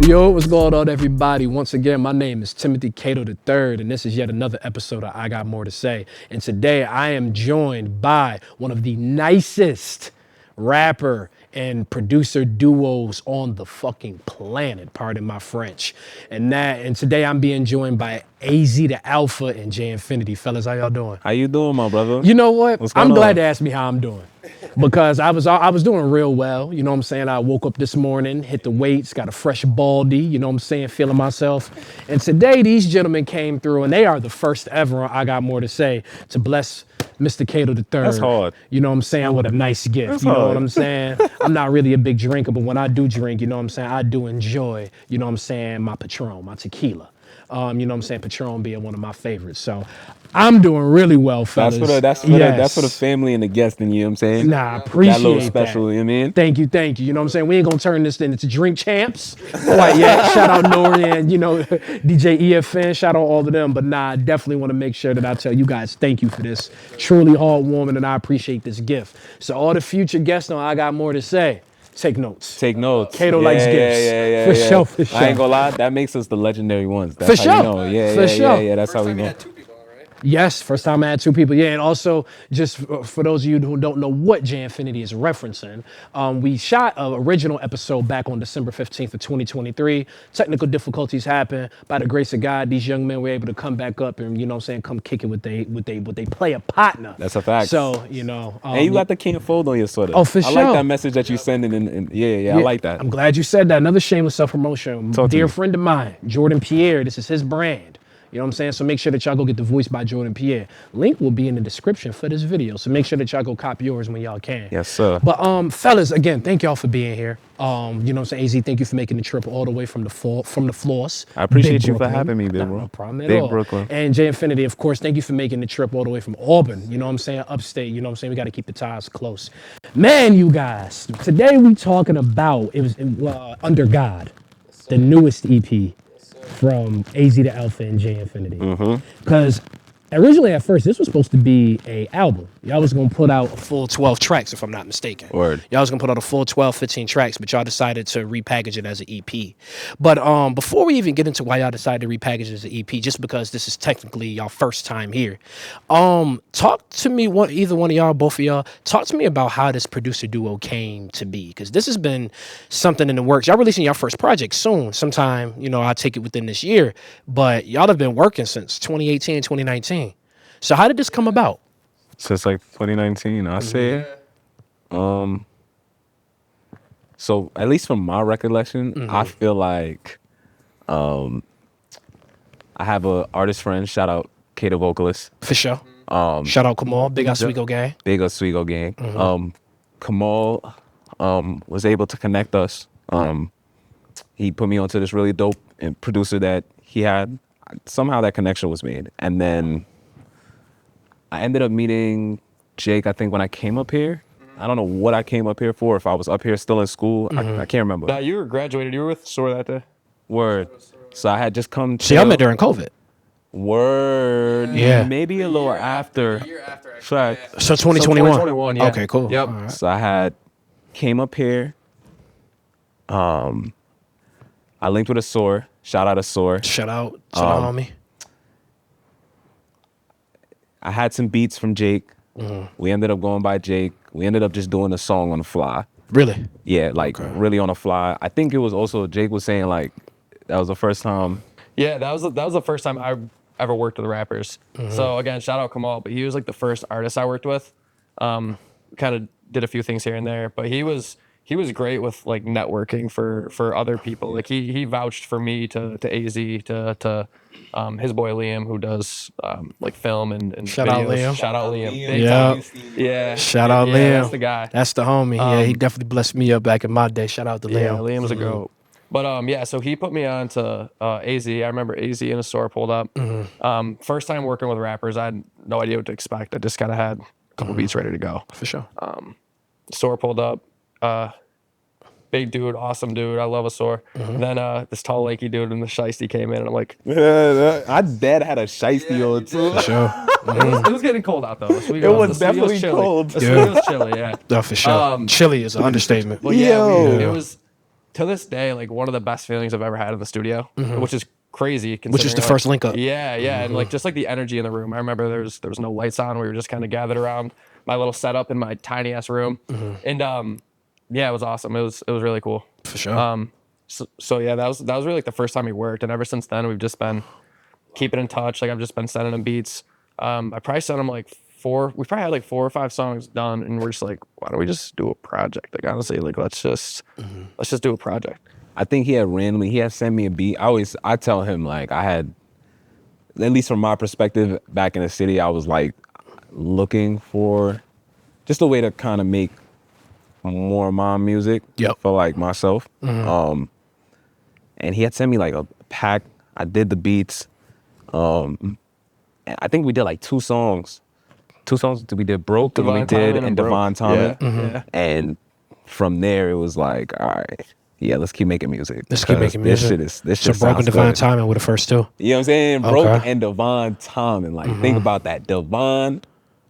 Yo, what's going on, everybody? Once again, my name is Timothy Cato III, and this is yet another episode of I Got More to Say. And today I am joined by one of the nicest rapper and producer duos on the fucking planet, pardon my French. And today I'm being joined by AZ the Alpha and J Infinity. Fellas, how y'all doing? How you doing, my brother? You know what? I'm glad on? to ask me how I'm doing. Because I was doing real well, you know what I'm saying? I woke up this morning, hit the weights, got a fresh baldy, you know what I'm saying, feeling myself. And today these gentlemen came through and they are the first ever on I Got More to Say to bless Mr. Cato III. That's hard. You know what I'm saying, with a nice gift. That's you know hard. what I'm saying? I'm not really a big drinker, but when I do drink, you know what I'm saying, I do enjoy, you know what I'm saying, my Patron, my tequila. You know what I'm saying, Patron being one of my favorites. So I'm doing really well, fellas. That's for the family and the guests, and you know what I'm saying? Nah, I appreciate that little special, you know what I mean? Thank you. You know what I'm saying? We ain't gonna turn this into drink champs quite yet. Shout out Nori and, you know, DJ EFN, shout out all of them. But nah, I definitely want to make sure that I tell you guys thank you for this. Truly heartwarming, and I appreciate this gift. So all the future guests on I Got More to Say, take notes. Take notes. Cato likes gifts. For sure. I ain't gonna lie, that makes us the legendary ones. That's For how sure. You know. Yeah, that's how we know. Yes, first time I had two people. Yeah, and also, just for those of you who don't know what J Infinity is referencing, we shot an original episode back on December 15th of 2023. Technical difficulties happened. By the grace of God, these young men were able to come back up and, you know what I'm saying, come kick it with they player partner. That's a fact. So, you know. And you got the King Fold on your sweater. Oh, for sure. I like that message that you sending in. Yeah, I like that. I'm glad you said that. Another shameless self-promotion. Dear friend of mine, Jordan Pierre, this is his brand. You know what I'm saying? So make sure that y'all go get the voice by Jordan Pierre. Link will be in the description for this video. So make sure that y'all go cop yours when y'all can. Yes, sir. But fellas, again, thank y'all for being here. You know what I'm saying? AZ, thank you for making the trip all the way from the floors. I appreciate you for having me, big bro. No problem at Big all. Brooklyn. And J Infinity, of course, thank you for making the trip all the way from Auburn. You know what I'm saying? Upstate. You know what I'm saying? We got to keep the ties close. Man, you guys, today we talking about, it was Under God, the newest EP. From AZ the Alpha and J Infinity. Because originally at first, this was supposed to be a album. Y'all was going to put out a full 12 tracks, if I'm not mistaken. Word. Y'all was going to put out a full 12, 15 tracks, but y'all decided to repackage it as an EP. But before we even get into why y'all decided to repackage it as an EP, just because this is technically y'all first time here, talk to me, either one of y'all, both of y'all, talk to me about how this producer duo came to be. Because this has been something in the works. Y'all releasing your first project soon, sometime, you know, I'll take it within this year. But y'all have been working since 2018, 2019. So how did this come about? Since like 2019, I say. So at least from my recollection, I feel like I have a artist friend, shout out Cato vocalist. For sure. Shout out Kamal, Big Oswego gang. Big Oswego gang. Kamal was able to connect us. He put me onto this really dope producer that he had. Somehow that connection was made. And then I ended up meeting Jake, I think, when I came up here. I don't know what I came up here for, if I was up here still in school. I can't remember. Nah, you were graduated. You were with SOAR that day. Word. So I had just come to... See, I met during COVID. Word. Yeah. Maybe a little after. A year after, actually. Fact. So 2021. 2021, yeah. Okay, cool. Yep. All right. So I had came up here. I linked with a SOAR. Shout out to SOAR. Shout out, homie. I had some beats from Jake. We ended up going by Jake. We ended up just doing a song on the fly. Really? Yeah, like really on the fly. I think it was also, Jake was saying like, that was the first time. Yeah, that was the first time I ever worked with rappers. So again, shout out Kamal, but he was like the first artist I worked with. Kind of did a few things here and there, but he was great with like networking for other people. Like he vouched for me to AZ to his boy Liam, who does like film and Shout videos. out Liam. Shout out Liam. Yeah. Yeah. Shout out yeah, Liam. That's the guy. That's the homie. Yeah, he definitely blessed me up back in my day. Shout out to Yeah, Liam. Liam's a goat. But yeah, so he put me on to AZ. I remember AZ in a store pulled up. First time working with rappers, I had no idea what to expect. I just kind of had a couple beats ready to go. For sure. Store pulled up. Big dude, awesome dude. I love a SOAR. And then this tall, lanky dude and the shiesty came in, and I'm like, I dead had a shiesty on too. For sure. It was getting cold out though. It was definitely cold. It was chilly, yeah. No, for sure. Chilly is an understatement. But yeah, Yo. it was to this day, like one of the best feelings I've ever had in the studio, which is crazy. Which is the considering, first link up. Yeah, yeah, and like just like the energy in the room. I remember there was no lights on. We were just kind of gathered around my little setup in my tiny ass room, and yeah, it was awesome. It was really cool. For sure. So yeah, that was really like the first time we worked, and ever since then we've just been keeping in touch. Like I've just been sending him beats. I probably sent him like we probably had like 4 or 5 songs done, and we're just like, why don't we just do a project? Like honestly, like let's just do a project. I think he had sent me a beat. I tell him like I had, at least from my perspective back in the city, I was like looking for just a way to kind of make more of my music for like myself. And he had sent me like a pack. I did the beats. And I think we did like 2 songs. 2 songs we did Broke and we did and Divine Timing. Yeah. And from there it was like, all right, yeah, let's keep making music. Let's keep making music. This So shit Broke and sounds Divine good. Timing were the first 2. You know what I'm saying? Okay. Broke and Divine Timing. Like think about that. Divine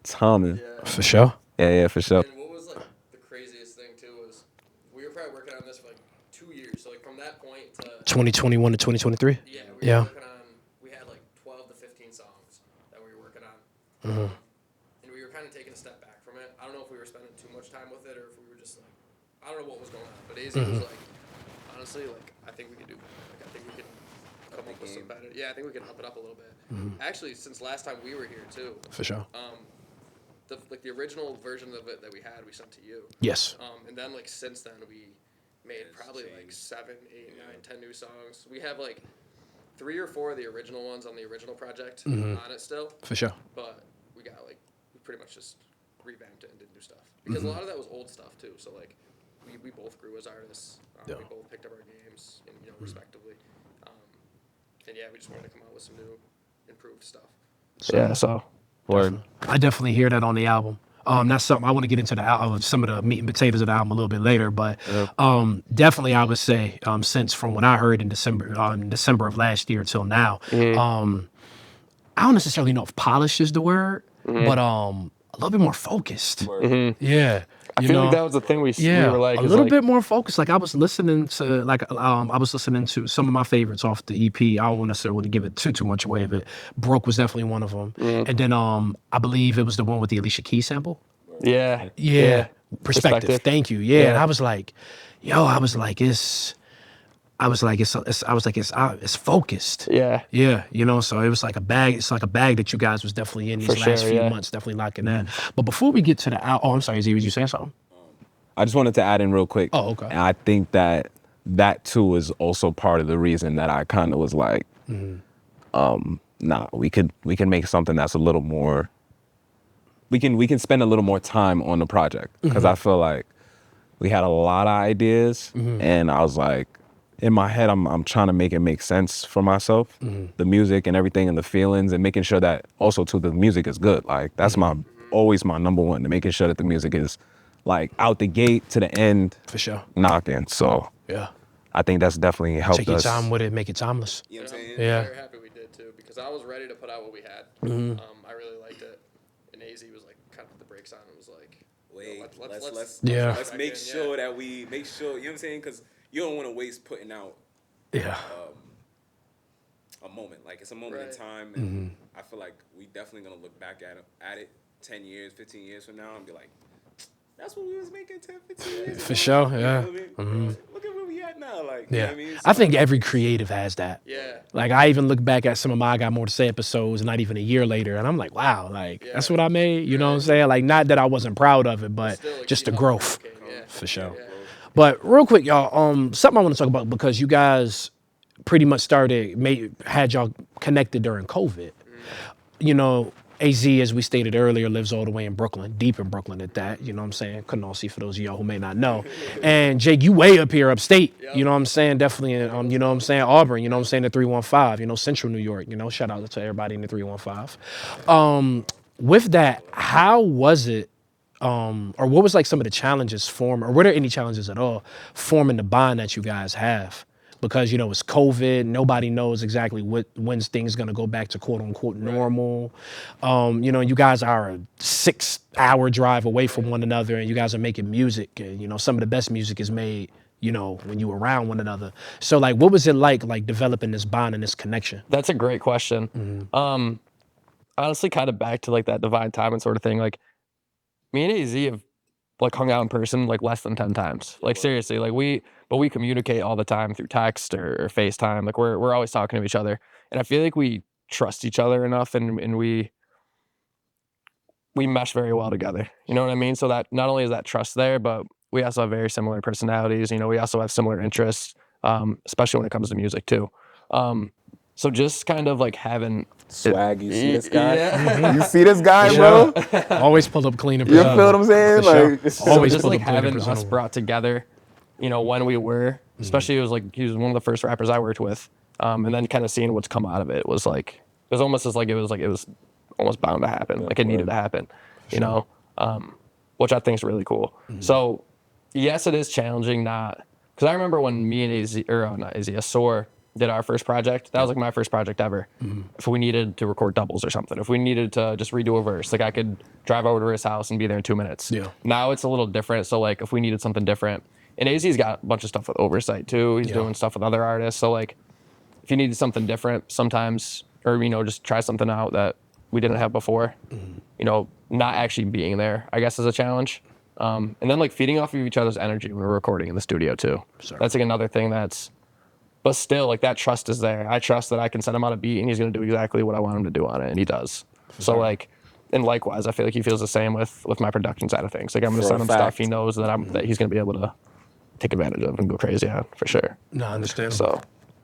Timing. For sure. Yeah, for sure. And what was like the craziest thing too was we were probably working on this for like 2 years. So like from that point to 2021 to 2023. we were Yeah. working on. We had like 12 to 15 songs that we were working on, and we were kind of taking a step back from it. I don't know if we were spending too much time with it or if we were just like, I don't know what was going on. But AZ was like, honestly, like I think we could do better. Like I think we could come up with some better. Yeah, I think we can up it up a little bit. Actually, since last time we were here too, For sure. the original version of it that we had, we sent to you. Yes. And then like since then we made probably like 7, 8, 9, 10 new songs. We have like 3 or 4 of the original ones on the original project on it still, For sure. but we pretty much just revamped it and did new stuff because a lot of that was old stuff too. So like we both grew as artists. Yeah. We both picked up our games and respectively. And yeah, we just wanted to come out with some new, improved stuff. So Word. I definitely hear that on the album. That's something I want to get into some of the meat and potatoes of the album a little bit later, but definitely I would say since from what I heard in December of last year till now, I don't necessarily know if polished is the word, but a little bit more focused. Yeah. I feel like that was the thing we were like a little bit more focused. Like I was listening to some of my favorites off the EP. I don't necessarily want to give it too much away, but Broke was definitely one of them. And then I believe it was the one with the Alicia Keys sample. Yeah. Perspective. Thank you. Yeah. And I was like, it's focused. Yeah. Yeah, so it was like a bag. It's like a bag that you guys was definitely in these last few months, definitely locking that. But before we get to the I'm sorry, Z, was you saying something? I just wanted to add in real quick. Oh, okay. And I think that too is also part of the reason that I kind of was like, nah, we can make something that's a little more. We can spend a little more time on the project because I feel like we had a lot of ideas, and I was like, in my head, I'm trying to make it make sense for myself, the music and everything and the feelings, and making sure that also too the music is good. Like that's always my number one, to making sure that the music is like out the gate to the end, For sure. knocking. So Yeah. I think that's definitely helped Take your us. time with it, make it timeless. You know what I'm saying? Yeah. I'm very happy we did too because I was ready to put out what we had. I really liked it, and AZ was like kind of put the brakes on and was like, Wait, let's Yeah. let's make sure that we make sure, you know what I'm saying? Because you don't want to waste putting out Yeah. a moment. Like it's a moment Right. in time, and I feel like we definitely gonna look back at it 10 years, 15 years from now and be like, that's what we was making 10, 15 years ago. For sure, You yeah. know what I mean? Look at where we at now. Like, you know Yeah. what I mean? I think every creative has that. Yeah. Like I even look back at some of my I Got More to Say episodes, not even a year later, and I'm like, wow, like that's what I made. You know what I'm saying? Like not that I wasn't proud of it, but Still, like, just the how growth. it came, yeah. For sure. Yeah. But real quick, y'all, something I want to talk about because you guys pretty much had y'all connected during COVID. You know, AZ, as we stated earlier, lives all the way in Brooklyn, deep in Brooklyn at that. You know what I'm saying? Canarsie, for those of y'all who may not know. And Jake, you way up here upstate. You know what I'm saying? Definitely in, you know what I'm saying? Auburn, you know what I'm saying? The 315, you know, Central New York, you know, shout out to everybody in the 315. With that, how was it, or what was like some of the challenges or were there any challenges at all forming the bond that you guys have? Because, you know, it's COVID. Nobody knows exactly when's things going to go back to quote unquote normal. You know, you guys are a 6-hour drive away from one another and you guys are making music. And, you know, some of the best music is made, you know, when you were around one another. So like, what was it like developing this bond and this connection? That's a great question. Honestly, kind of back to like that divine timing sort of thing. Like me and AZ have like hung out in person like less than 10 times. Like seriously, like we communicate all the time through text or FaceTime. Like we're always talking to each other. And I feel like we trust each other enough and we mesh very well together. You know what I mean? So that not only is that trust there, but we also have very similar personalities. You know, we also have similar interests, especially when it comes to music too. So just kind of like having Swag, you see this guy? Yeah. You see this guy, Sure. bro? Always pull up clean and You presentable. feel what I'm saying? For sure. Like, it's Always just pull like up clean and having us presentable. brought together, you know, when we were, especially it was like he was one of the first rappers I worked with, and then kind of seeing what's come out of it was like it was almost as like it was almost bound to happen, like it needed to happen, you know, which I think is really cool. So yes, it is challenging, not because I remember when me and AZ or not AZ, Asor did our first project. That was like my first project ever. If we needed to record doubles or something, if we needed to just redo a verse, like I could drive over to his house and be there in 2 minutes. Yeah. Now it's a little different. So like if we needed something different, and AZ's got a bunch of stuff with Ovrsight too. He's doing stuff with other artists. So like if you needed something different sometimes, or, you know, just try something out that we didn't have before, you know, not actually being there, I guess is a challenge. And then like feeding off of each other's energy when we're recording in the studio too. Sure. That's like another thing but still, like that trust is there. I trust that I can send him on a beat and he's going to do exactly what I want him to do on it, and he does. So like, and likewise, I feel like he feels the same with my production side of things. Like I'm going to For a send him fact. stuff he knows that he's going to be able to take advantage of and go crazy on for sure. No, I understand. So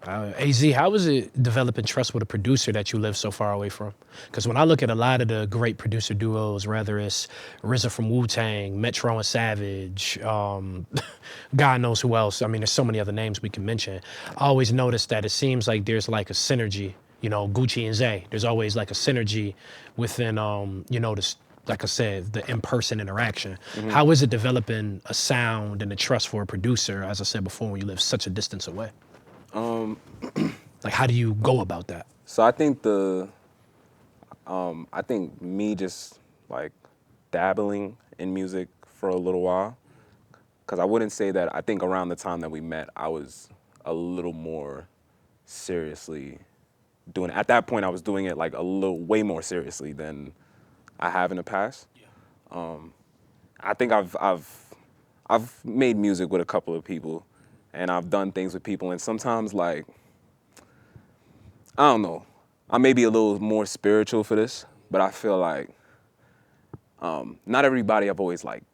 AZ, how was it developing trust with a producer that you live so far away from? Because when I look at a lot of the great producer duos, whether it's RZA from Wu-Tang, Metro and Savage, God knows who else. I mean, there's so many other names we can mention. I always notice that it seems like there's like a synergy, you know, Gucci and Zay. There's always like a synergy within, you know, this, like I said, the in-person interaction. How is it developing a sound and a trust for a producer, as I said before, when you live such a distance away? Like, how do you go about that? So I think I think me just like dabbling in music for a little while, because I wouldn't say that. I think around the time that we met, I was a little more seriously doing it. At that point, I was doing it like a little way more seriously than I have in the past. I think I've made music with a couple of people, and I've done things with people, and sometimes like, I don't know, I may be a little more spiritual for this, but I feel like not everybody I've always like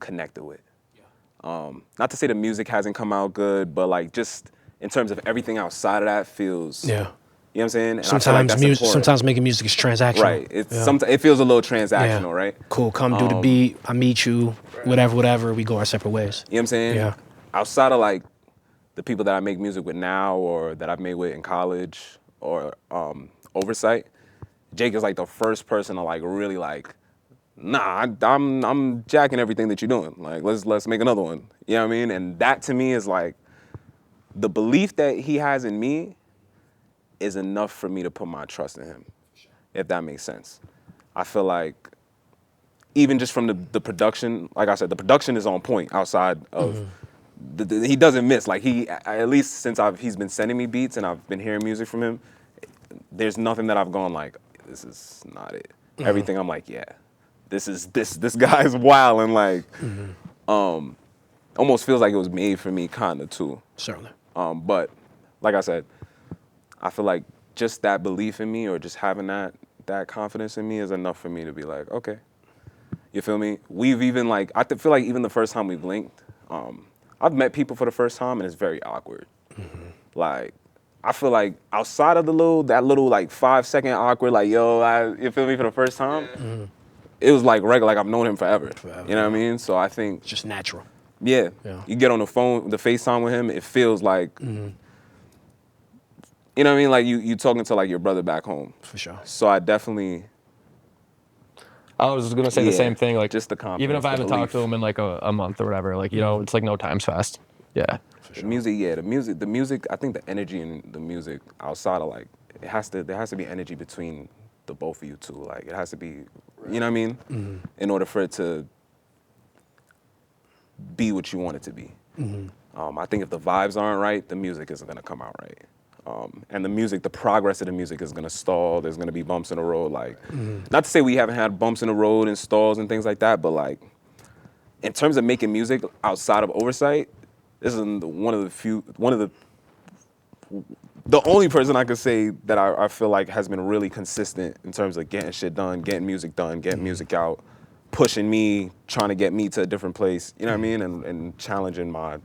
connected with. Not to say the music hasn't come out good, but like just in terms of everything outside of that feels, Yeah. you know what I'm saying? And I feel like Sometimes that's music, important. sometimes making music is transactional. Right. It feels a little transactional, Yeah. right? Cool, come do the beat, I meet you, whatever, we go our separate ways. You know what I'm saying? Yeah. Outside of like the people that I make music with now or that I've made with in college or Ovrsight, Jake is like the first person to like really like, nah, I'm jacking everything that you're doing. Like let's make another one. You know what I mean? And that to me is like the belief that he has in me is enough for me to put my trust in him, if that makes sense. I feel like even just from the production, like I said, the production is on point outside of, he doesn't miss. Like at least since he's been sending me beats and I've been hearing music from him, there's nothing that I've gone like, this is not it. Everything I'm like, yeah, this guy is wild and like, almost feels like it was made for me kinda too. Certainly. But like I said, I feel like just that belief in me or just having that confidence in me is enough for me to be like, okay. You feel me? We've even like, feel like even the first time we've linked, I've met people for the first time and it's very awkward. Like, I feel like outside of that little like 5-second awkward, like, yo, you feel me, for the first time, it was like regular, like I've known him forever. You know what I mean? So I think, It's just natural. yeah, Yeah. you get on the phone, the FaceTime with him, it feels like, you know what I mean? Like you talking to like your brother back home. For sure. So I definitely, I was gonna say the Yeah, same thing. Like just the confidence, even if I the haven't talked to belief. him in like a month or whatever, like, you know, it's like no time's fast. Yeah. the music, I think the energy in the music outside of like, there has to be energy between the both of you two. Like it has to be, you know what I mean? In order for it to be what you want it to be. I think if the vibes aren't right, the music isn't gonna come out right. And the music, the progress of the music is gonna stall. There's gonna be bumps in the road. Like, not to say we haven't had bumps in the road and stalls and things like that, but like, in terms of making music outside of Ovrsight, this is the only person I could say that I feel like has been really consistent in terms of getting shit done, getting music out, pushing me, trying to get me to a different place, you know what I mean? And challenging my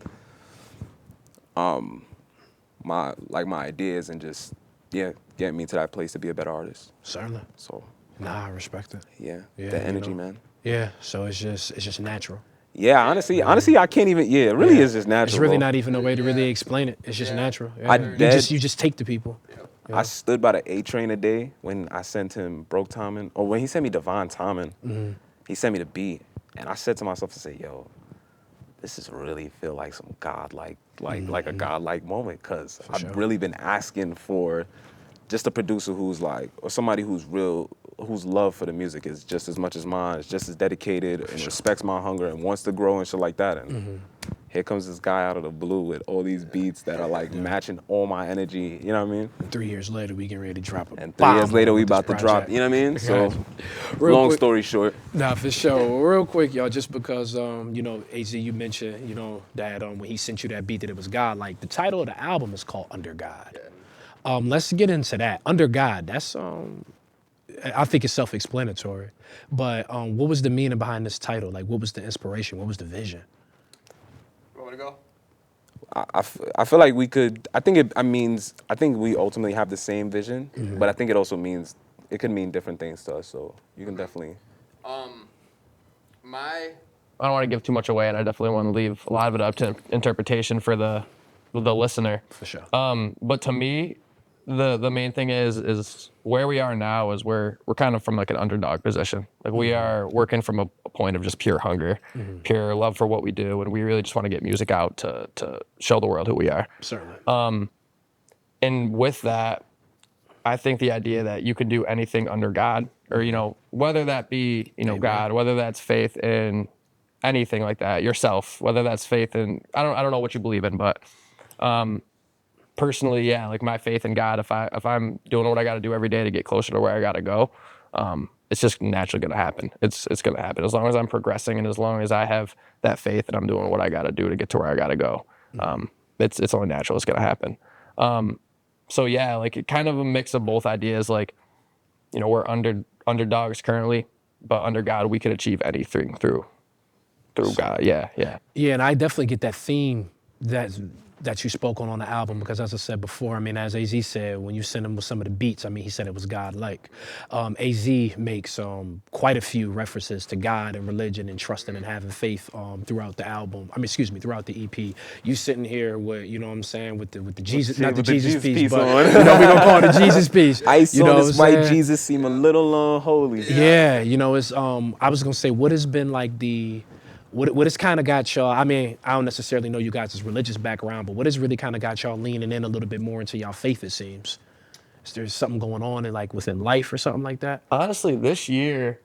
ideas and just, yeah, getting me to that place to be a better artist. Certainly. So, Nah, I respect it. yeah, Yeah, the energy, man. Yeah, so it's just natural. Yeah, honestly, I can't even, it really is just natural. It's really bro. not even a way to really explain it. It's just natural. Yeah. I you dead- just take the people. I stood by the A train a day when I sent him Broke Tommen, or when he sent me Divine Tommen, he sent me the beat. And I said to myself, I said, yo, this is really feel like some godlike, like a godlike moment, because I've really been asking for just a producer who's like, or somebody who's real, whose love for the music is just as much as mine, is just as dedicated and respects my hunger and wants to grow and shit like that. And here comes this guy out of the blue with all these beats that are like matching all my energy, you know what I mean? And 3 years later, we getting ready to drop a And 3 years later, we about to drop, you know what I mean? So, long story short. Nah, for sure. Real quick, y'all, just because, AZ, you mentioned, that when he sent you that beat that it was God, like the title of the album is called Under God. Let's get into that. Under God, that's, I think it's self-explanatory. But what was the meaning behind this title? Like, what was the inspiration? What was the vision? You want me to go? I feel like we could, I think we ultimately have the same vision, but I think it also means, it could mean different things to us, so you can definitely. I don't want to give too much away, and I definitely want to leave a lot of it up to interpretation for the listener. For sure. But to me, the main thing is where we are now is we're kind of from like an underdog position. Like we are working from a point of just pure hunger, pure love for what we do, and we really just want to get music out to show the world who we are. Certainly. And with that, I think the idea that you can do anything under God, or whether that be God, whether that's faith in anything like that, yourself, whether that's faith in I don't know what you believe in, but personally, yeah, like my faith in God, if I'm doing what I got to do every day to get closer to where I got to go, it's just naturally going to happen. It's going to happen as long as I'm progressing and as long as I have that faith and I'm doing what I got to do to get to where I got to go. It's only natural. It's going to happen. So yeah, like it kind of a mix of both ideas. Like, we're underdogs currently, but under God, we could achieve anything through God. Yeah. Yeah, and I definitely get that theme that you spoke on the album, because as I said before, I mean, as AZ said, when you sent him with some of the beats, I mean, he said it was God-like. AZ makes quite a few references to God and religion and trusting and having faith throughout the album. Throughout the EP. You sitting here with, you know what I'm saying, with the Jesus, not the Jesus piece, but on. we're gonna call it the Jesus piece. Ice you on know this what I'm white saying? Jesus seem a little unholy. Yeah, it's I was gonna say, what has been like what has kind of got y'all, I mean, I don't necessarily know you guys' religious background, but what has really kind of got y'all leaning in a little bit more into y'all faith, it seems? Is there something going on within life or something like that? Honestly, this year,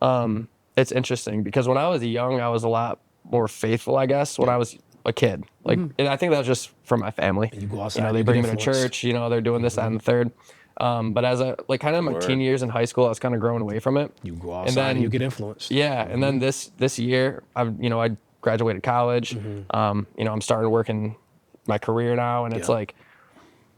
it's interesting because when I was young, I was a lot more faithful, I guess, when I was a kid. Like, and I think that was just from my family. And you go outside, they you bring get me to influence. church, they're doing this, that, and the third. But as kind of my teen years in high school, I was kind of growing away from it. You go outside and you get influenced. Yeah, and then this year, I graduated college. I'm starting to work in my career now, and it's like,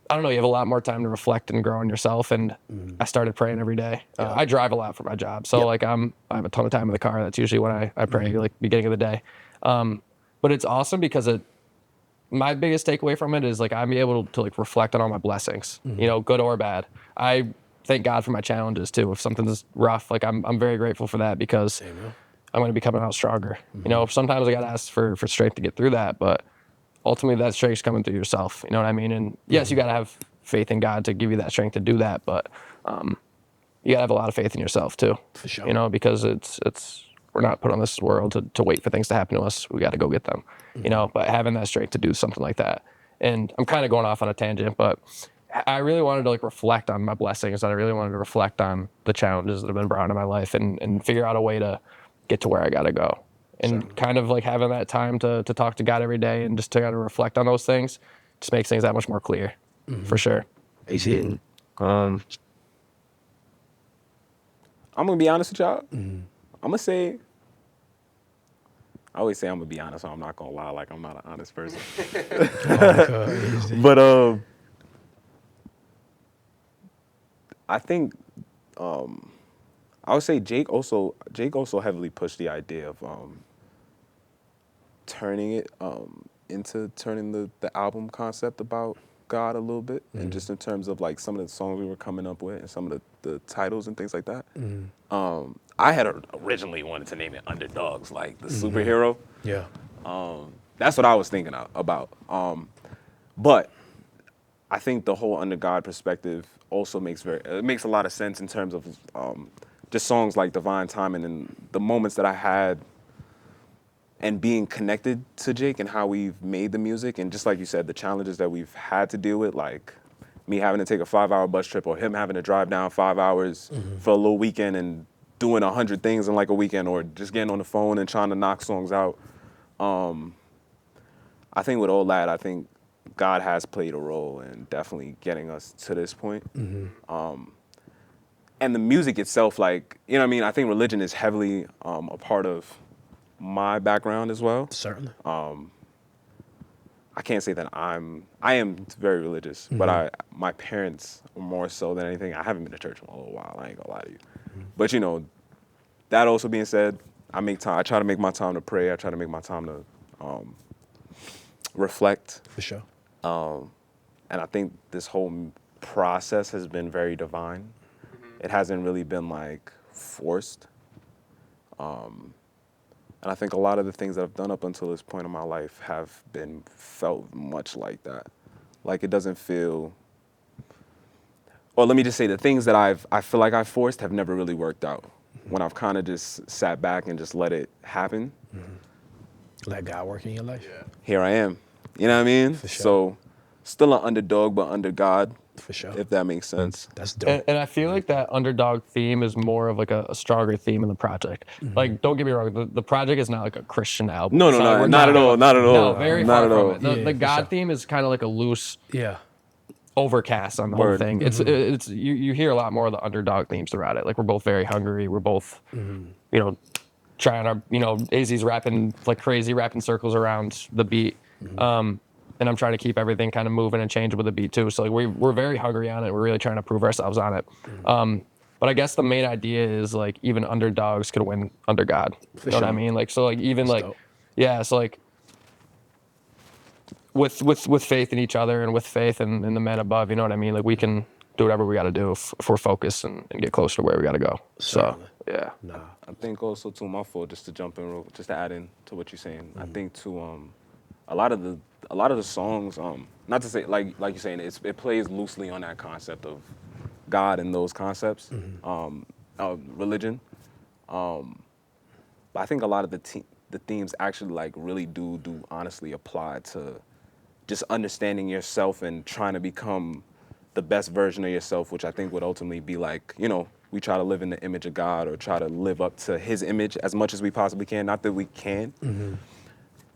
I don't know, you have a lot more time to reflect and grow on yourself. And I started praying every day. I drive a lot for my job, so like I have a ton of time in the car. That's usually when I pray, like beginning of the day. But it's awesome because my biggest takeaway from it is like I'm able to like reflect on all my blessings, good or bad. I thank God for my challenges too. If something's rough, like I'm very grateful for that because I'm going to be coming out stronger. Sometimes I got to ask for strength to get through that, but ultimately that strength's coming through yourself. You know what I mean? And yes, you got to have faith in God to give you that strength to do that, but you got to have a lot of faith in yourself too. For sure. Because we're not put on this world to wait for things to happen to us. We got to go get them. But having that strength to do something like that. And I'm kind of going off on a tangent, but I really wanted to like reflect on my blessings, and I really wanted to reflect on the challenges that have been brought into my life and figure out a way to get to where I got to go. and kind of like having that time to talk to God every day and just to kind of reflect on those things just makes things that much more clear, for sure. He's hitting. I'm gonna be honest with y'all. I'm gonna say. I always say I'm gonna be honest, so I'm not gonna lie like I'm not an honest person. But I think I would say Jake also heavily pushed the idea of turning it into turning the album concept about God a little bit, and just in terms of like some of the songs we were coming up with and some of the titles and things like that. I had originally wanted to name it Underdogs, like the superhero. Yeah. That's what I was thinking about. But I think the whole under God perspective also makes a lot of sense in terms of just songs like Divine Timing and the moments that I had and being connected to Jake and how we've made the music, and just like you said, the challenges that we've had to deal with, like me having to take a 5-hour bus trip or him having to drive down 5 hours for a little weekend and doing 100 things in like a weekend, or just getting on the phone and trying to knock songs out. I think with all that, I think God has played a role in definitely getting us to this point. And the music itself, like, you know what I mean? I think religion is heavily a part of my background as well. Certainly. I can't say that I am very religious, but my parents more so than anything. I haven't been to church in a little while. I ain't gonna lie to you. But you know, that also being said, I make time. I try to make my time to pray. I try to make my time to reflect. For sure. And I think this whole process has been very divine. It hasn't really been like forced. And I think a lot of the things that I've done up until this point in my life have been felt much like that. Like it doesn't feel, or let me just say the things that I feel like I forced have never really worked out. When I've kind of just sat back and just let it happen. Let God work in your life. Yeah. Here I am. You know what I mean? For sure. So still an underdog, but under God. For sure. If that makes sense. That's dope. And I feel like that underdog theme is more of like a stronger theme in the project. Like, don't get me wrong, the project is not like a Christian album. No, It's not like at all. Not at all. No, very not far at from all. it. The for God sure. theme is kind of like a loose Yeah. overcast on the whole Word. thing. It's you hear a lot more of the underdog themes throughout it. Like we're both very hungry. We're both, trying our, AZ's rapping like crazy, rapping circles around the beat. And I'm trying to keep everything kind of moving and changing with the beat too. So like we're very hungry on it. We're really trying to prove ourselves on it. But I guess the main idea is like even underdogs could win under God. You know what I mean? Like so like even That's like dope. yeah, so like with faith in each other and with faith in the men above, you know what I mean? Like we can do whatever we got to do if we're focused and get closer to where we got to go. Certainly. So yeah. Nah. I think also too, my fault, just to jump in, just to add in to what you're saying. I think too, a lot of the songs, not to say like you're saying, it plays loosely on that concept of God and those concepts, religion. But I think a lot of the themes actually like really do honestly apply to just understanding yourself and trying to become the best version of yourself, which I think would ultimately be like, we try to live in the image of God or try to live up to his image as much as we possibly can. Not that we can,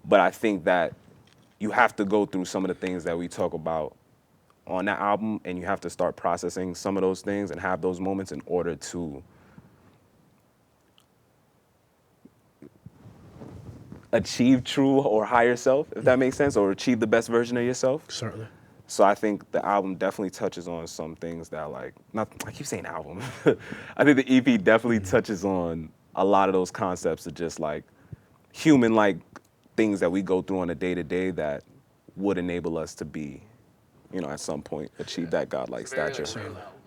but I think that you have to go through some of the things that we talk about on that album, and you have to start processing some of those things and have those moments in order to achieve true or higher self, if that makes sense, or achieve the best version of yourself. Certainly. So I think the album definitely touches on some things that I keep saying album. I think the EP definitely touches on a lot of those concepts of just like human like things that we go through on a day-to-day that would enable us to be, at some point achieve that godlike stature.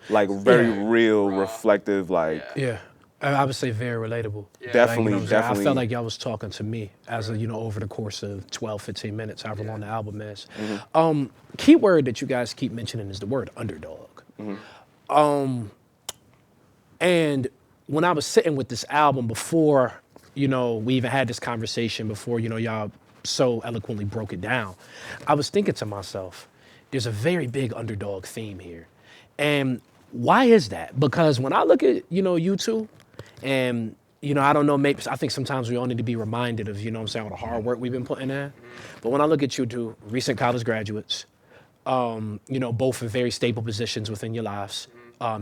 Like very real, reflective, like Yeah. I would say very relatable. definitely, Like, definitely. I felt like y'all was talking to me as over the course of 12, 15 minutes, however long the album is. Key word that you guys keep mentioning is the word underdog. And when I was sitting with this album before, we even had this conversation before, y'all so eloquently broke it down, I was thinking to myself, there's a very big underdog theme here. And why is that? Because when I look at, you two, and you know, I don't know, maybe I think sometimes we all need to be reminded of, you know what I'm saying, all the hard work we've been putting in. But when I look at you two recent college graduates, you know, both in very stable positions within your lives,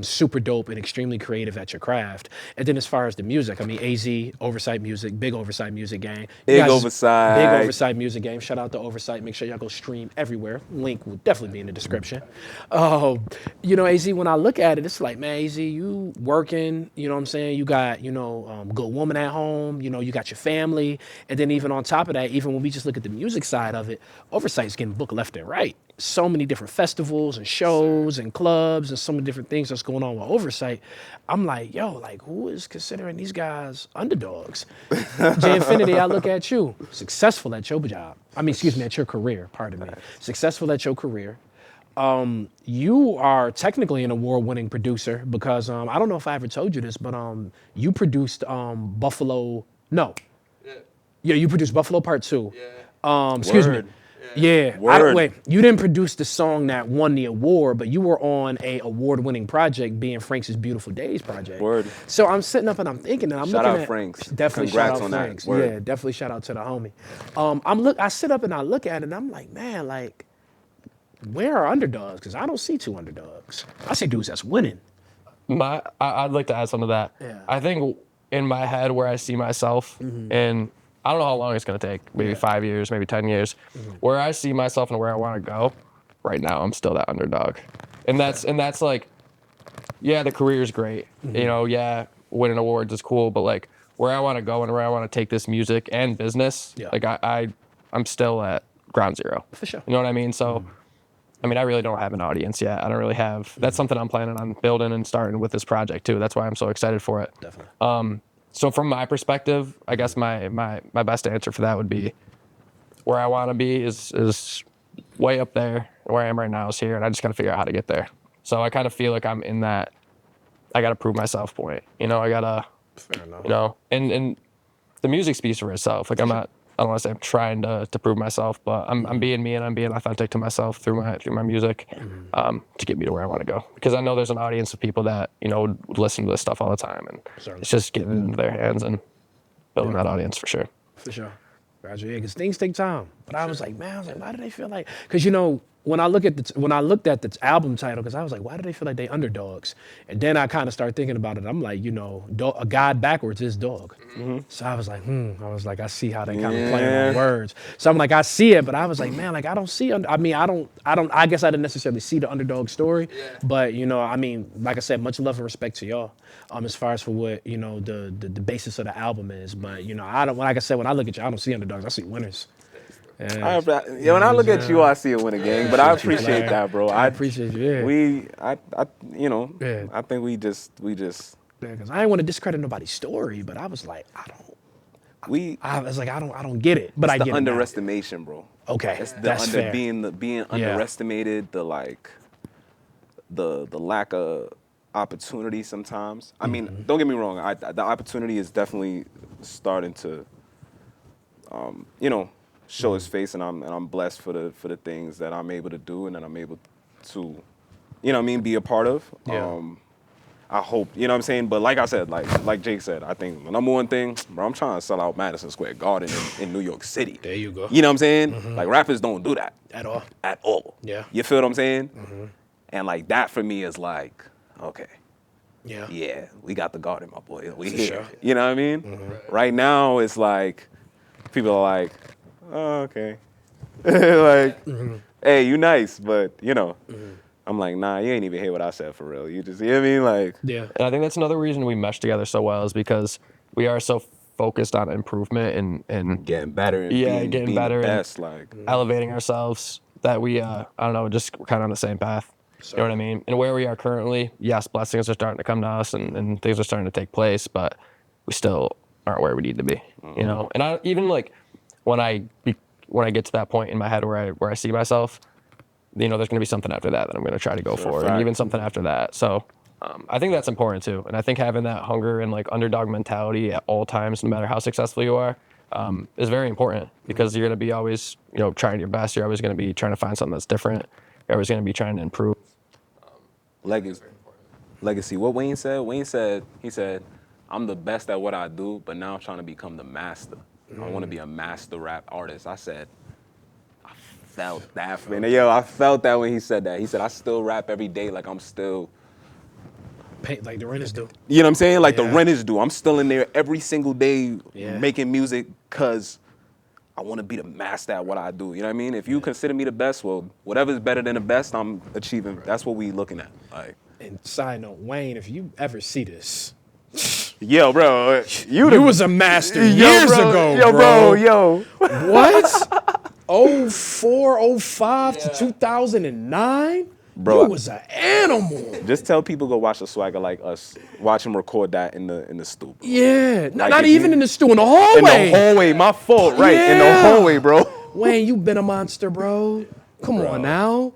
super dope and extremely creative at your craft. And then as far as the music, I mean, AZ, Ovrsight Music, big Ovrsight Music Gang. You Big guys- Ovrsight. Big Ovrsight Music Game. Shout out to Ovrsight. Make sure y'all go stream everywhere. Link will definitely be in the description. You know, AZ, when I look at it, it's like, man, AZ, you working, you know what I'm saying? You got, you know, good woman at home, you know, you got your family. And then even on top of that, even when we just look at the music side of it, Oversight's getting booked left and right. So many different festivals and shows and clubs and so many different things that's going on with Ovrsight. I'm like, yo, like, who is considering these guys underdogs? J Infinity, I look at you, successful at your job. I mean, excuse me, at your career, pardon me. Successful at your career. You are technically an award-winning producer because I don't know if I ever told you this, but you produced Buffalo. No. Yeah, you produced Buffalo Part 2. Excuse me. Word. Yeah. Word. Wait, you didn't produce the song that won the award, but you were on a award-winning project, being Frank's Beautiful Days project. Word. So I'm sitting up and I'm thinking, and I'm Shout looking out at Frank's. Definitely Congrats shout out on that. Frank's. Word. Yeah, definitely shout out to the homie. I sit up and I look at it, and I'm like, man, like, where are underdogs? Because I don't see two underdogs. I see dudes that's winning. I'd like to add something to that. Yeah. I think in my head where I see myself, and I don't know how long it's going to take, maybe 5 years, maybe 10 years, where I see myself and where I want to go, right now I'm still that underdog. And that's like, yeah, the career is great. You know, yeah, winning awards is cool, but like where I want to go and where I want to take this music and business, Yeah. like I'm still at ground zero. For sure. You know what I mean? So, I mean, I really don't have an audience yet. I don't really have, that's something I'm planning on building and starting with this project too. That's why I'm so excited for it. Definitely. So from my perspective, I guess my best answer for that would be where I want to be is way up there. Where I am right now is here, and I just got to figure out how to get there. So I kind of feel like I'm in that I got to prove myself point. You know, I got to, Fair enough. you know, and the music speaks for itself. Like I don't want to say I'm trying to prove myself, but I'm being me and I'm being authentic to myself through my music to get me to where I want to go. Because I know there's an audience of people that, you know, would listen to this stuff all the time, and Certainly. it's just getting into their hands and building that audience for sure. For sure. Roger, yeah, because things take time. But I was like, man, why do they feel like? Because you know, when I looked at the album title, because I was like, why do they feel like they underdogs? And then I kind of started thinking about it. I'm like, you know, a god backwards is dog. So I was like, I see how they kind of play on words. So I'm like, I see it, but I was like, man, like I don't see. I guess I didn't necessarily see the underdog story, but you know, I mean, like I said, much love and respect to y'all. As far as for what you know the basis of the album is, but you know, I don't. Like I said, when I look at you, I don't see underdogs. I see winners. Yeah. When I look at you, I see a winning gang, but I appreciate that, bro. I appreciate you. Yeah. You know, Yeah. I think we just, Because I didn't want to discredit nobody's story, but I was like, I don't get it. But I the get it now. underestimation, bro. Okay, It's the that's fair. being underestimated, the lack of opportunity sometimes. I mean, don't get me wrong. The opportunity is definitely starting to, you know, show its face, and I'm blessed for the things that I'm able to do and that I'm able to, you know what I mean, be a part of. Yeah. I hope, you know what I'm saying? But like I said, like Jake said, I think the number one thing, bro, I'm trying to sell out Madison Square Garden in New York City. There you go. You know what I'm saying? Like rappers don't do that. At all. At all. Yeah. You feel what I'm saying? And like that for me is like, okay, Yeah. yeah, we got the Garden, my boy. We For here. sure. You know what I mean? Right now it's like, people are like, oh, okay. Like, hey, you nice, but you know. I'm like, nah, you ain't even hear what I said for real. You just, you know what I mean? Like, Yeah. And I think that's another reason we mesh together so well is because we are so focused on improvement and getting better and getting being better the and best. Like, elevating ourselves that we I don't know, just we're kind of on the same path. You know what I mean? And where we are currently, yes, blessings are starting to come to us and things are starting to take place, but we still aren't where we need to be. You know? And I even like when I get to that point in my head where I see myself, you know, there's going to be something after that I'm going to try to go for, and even something after that. So I think that's important too. And I think having that hunger and like underdog mentality at all times, no matter how successful you are, is very important because you're going to be always, you know, trying your best. You're always going to be trying to find something that's different. You're always going to be trying to improve. legacy. What Wayne said? He said, I'm the best at what I do, but now I'm trying to become the master. I want to be a master rap artist. I said, I felt that, man. Yo, I felt that when he said that. He said, I still rap every day like I'm still, Like the renters do. you know what I'm saying? Like the Yeah. renters do. I'm still in there every single day Yeah. making music because I want to be the master at what I do. You know what I mean? If you consider me the best, well, whatever's better than the best, I'm achieving. That's what we looking at. Like, And side note, Wayne, if you ever see this, yo, bro, you was a master years ago, yo. What? 04, 05 to 2009? Bro, You was an animal. Just tell people go watch a swagger like us. Watch him record that in the stoop. Yeah. Like Not if even you- in the stew, in the In hallway. the hallway, my fault, right? In the Yeah. hallway, bro. Wayne, you been a monster, bro. Come on now.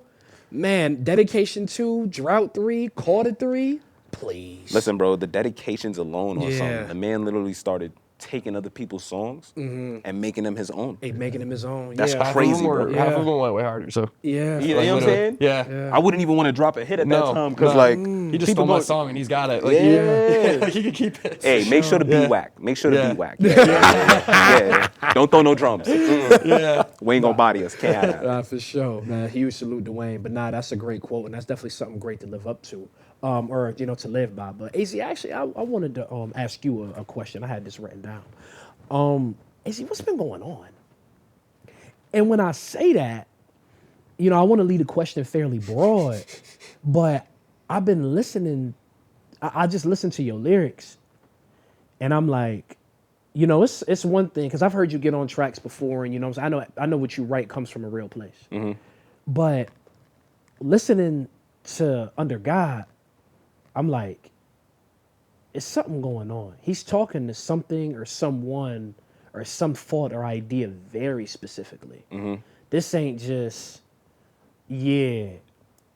Man, Dedication 2, Drought 3, Carter 3. Please. Listen, bro, the dedications alone on Yeah. something. The man literally started taking other people's songs and making them his own. Hey, making him his own. That's yeah. crazy, bro. Half of them went way harder. So Yeah. You know what I'm saying? yeah. I wouldn't even want to drop a hit at that No, time because, no. like, He just people stole my go- song and he's got it. Like, Yeah. he can keep it. Hey, make sure to be Yeah. whack. Make sure to Yeah. be whack. Yeah. Don't throw no drums. Yeah. We ain't gonna body us. Can't have that. For sure, man. Huge salute to Wayne. But nah, that's a great quote, and that's definitely something great to live up to, or to live by. But AZ, actually, I wanted to ask you a question. I had this written down. AZ, what's been going on? And when I say that, I want to leave the question fairly broad, but I've been listening. I just listened to your lyrics, and I'm like, it's one thing because I've heard you get on tracks before, and I know what you write comes from a real place. But listening to Under God, I'm like, it's something going on. He's talking to something or someone or some thought or idea very specifically. This ain't just, yeah,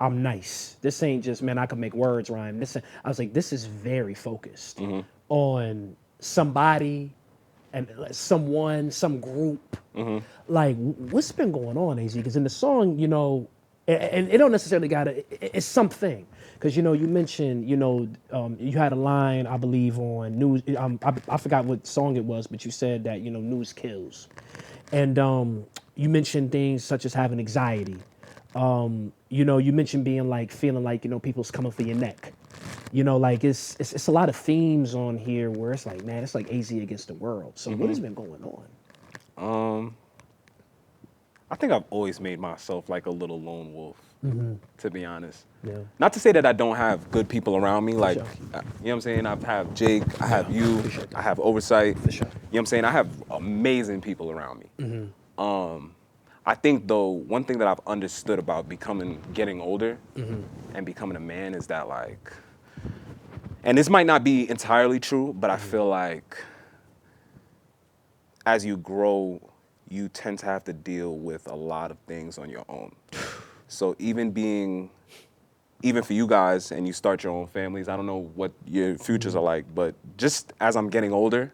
I'm nice. This ain't just, man, I can make words rhyme. I was like, this is very focused on somebody and someone, some group. Like, what's been going on, AZ? Because in the song, and it don't necessarily it's something. Because, you mentioned, you had a line, I believe, on news. I forgot what song it was, but you said that, news kills. And you mentioned things such as having anxiety. You mentioned being like, feeling like, people's coming for your neck. Like it's a lot of themes on here where it's like, man, it's like AZ against the world. So what has been going on? I think I've always made myself like a little lone wolf, to be honest. Yeah. Not to say that I don't have good people around me. Like, sure. you know what I'm saying? I have Jake, I have you, appreciate that. I have Ovrsight. For sure. You know what I'm saying? I have amazing people around me. I think though, one thing that I've understood about getting older and becoming a man is that like, and this might not be entirely true, but I feel like as you grow, you tend to have to deal with a lot of things on your own. So even for you guys and you start your own families, I don't know what your futures are like, but just as I'm getting older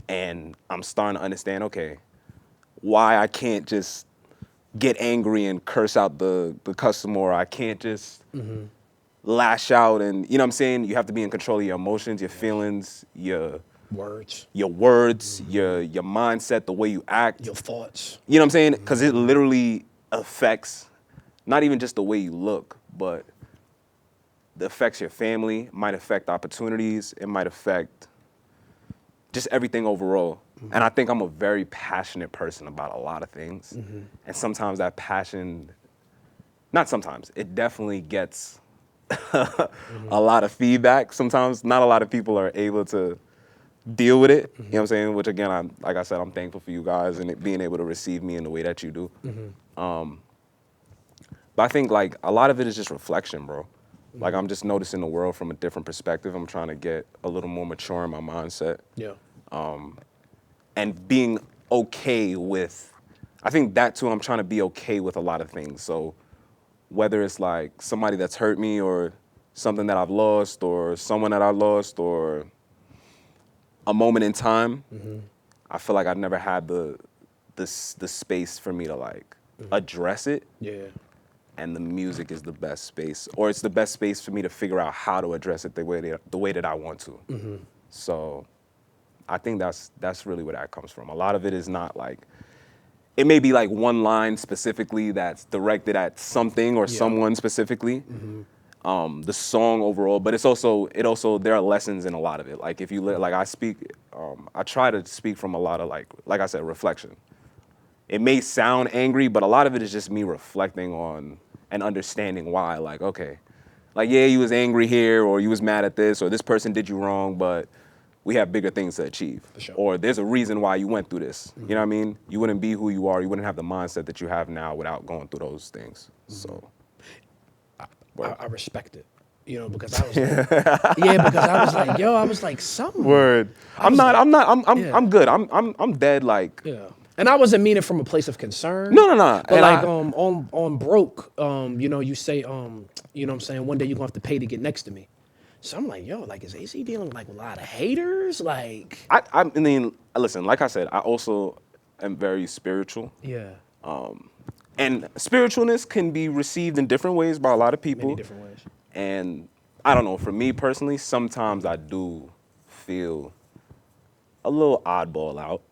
and I'm starting to understand, okay, why I can't just get angry and curse out the customer, or I can't just lash out and, you know what I'm saying? You have to be in control of your emotions, your feelings, your Words, your mindset, the way you act. your thoughts. You know what I'm saying? Because it literally affects not even just the way you look, but it affects your family, might affect opportunities, it might affect just everything overall. And I think I'm a very passionate person about a lot of things. And sometimes that passion, not sometimes, it definitely gets a lot of feedback. Sometimes not a lot of people are able to deal with it, you know what I'm saying? Which again, like I said, I'm thankful for you guys and being able to receive me in the way that you do. But I think like a lot of it is just reflection, bro. Like I'm just noticing the world from a different perspective. I'm trying to get a little more mature in my mindset. Yeah. And being okay with, I think that too, I'm trying to be okay with a lot of things. So whether it's like somebody that's hurt me or something that I've lost or someone that I lost or a moment in time, I feel like I've never had the space for me to like address it. Yeah. And the music is the best space, or it's the best space for me to figure out how to address it the way that I want to. So I think that's really where that comes from. A lot of it is not like, it may be like one line specifically that's directed at something or someone specifically. The song overall, but it also there are lessons in a lot of it. Like if you like I try to speak from a lot of like I said, reflection. It may sound angry, but a lot of it is just me reflecting on and understanding why. Like, okay, like yeah, you was angry here, or you was mad at this, or this person did you wrong, but we have bigger things to achieve. For sure. Or there's a reason why you went through this. You know what I mean? You wouldn't be who you are. You wouldn't have the mindset that you have now without going through those things. So I respect it, you know, because I was like, yeah, because I was like, yo, I was like, something. Word. I'm good. I'm dead. Like, Yeah. And I wasn't meaning from a place of concern. No. But And like on broke, you know, you say, you know what I'm saying, one day you're gonna have to pay to get next to me. So I'm like, yo, like is AC dealing like with a lot of haters? Like I mean, listen, like I said, I also am very spiritual. yeah, And spiritualness can be received in different ways by a lot of people. many different ways. And I don't know, for me personally, sometimes I do feel a little oddball out.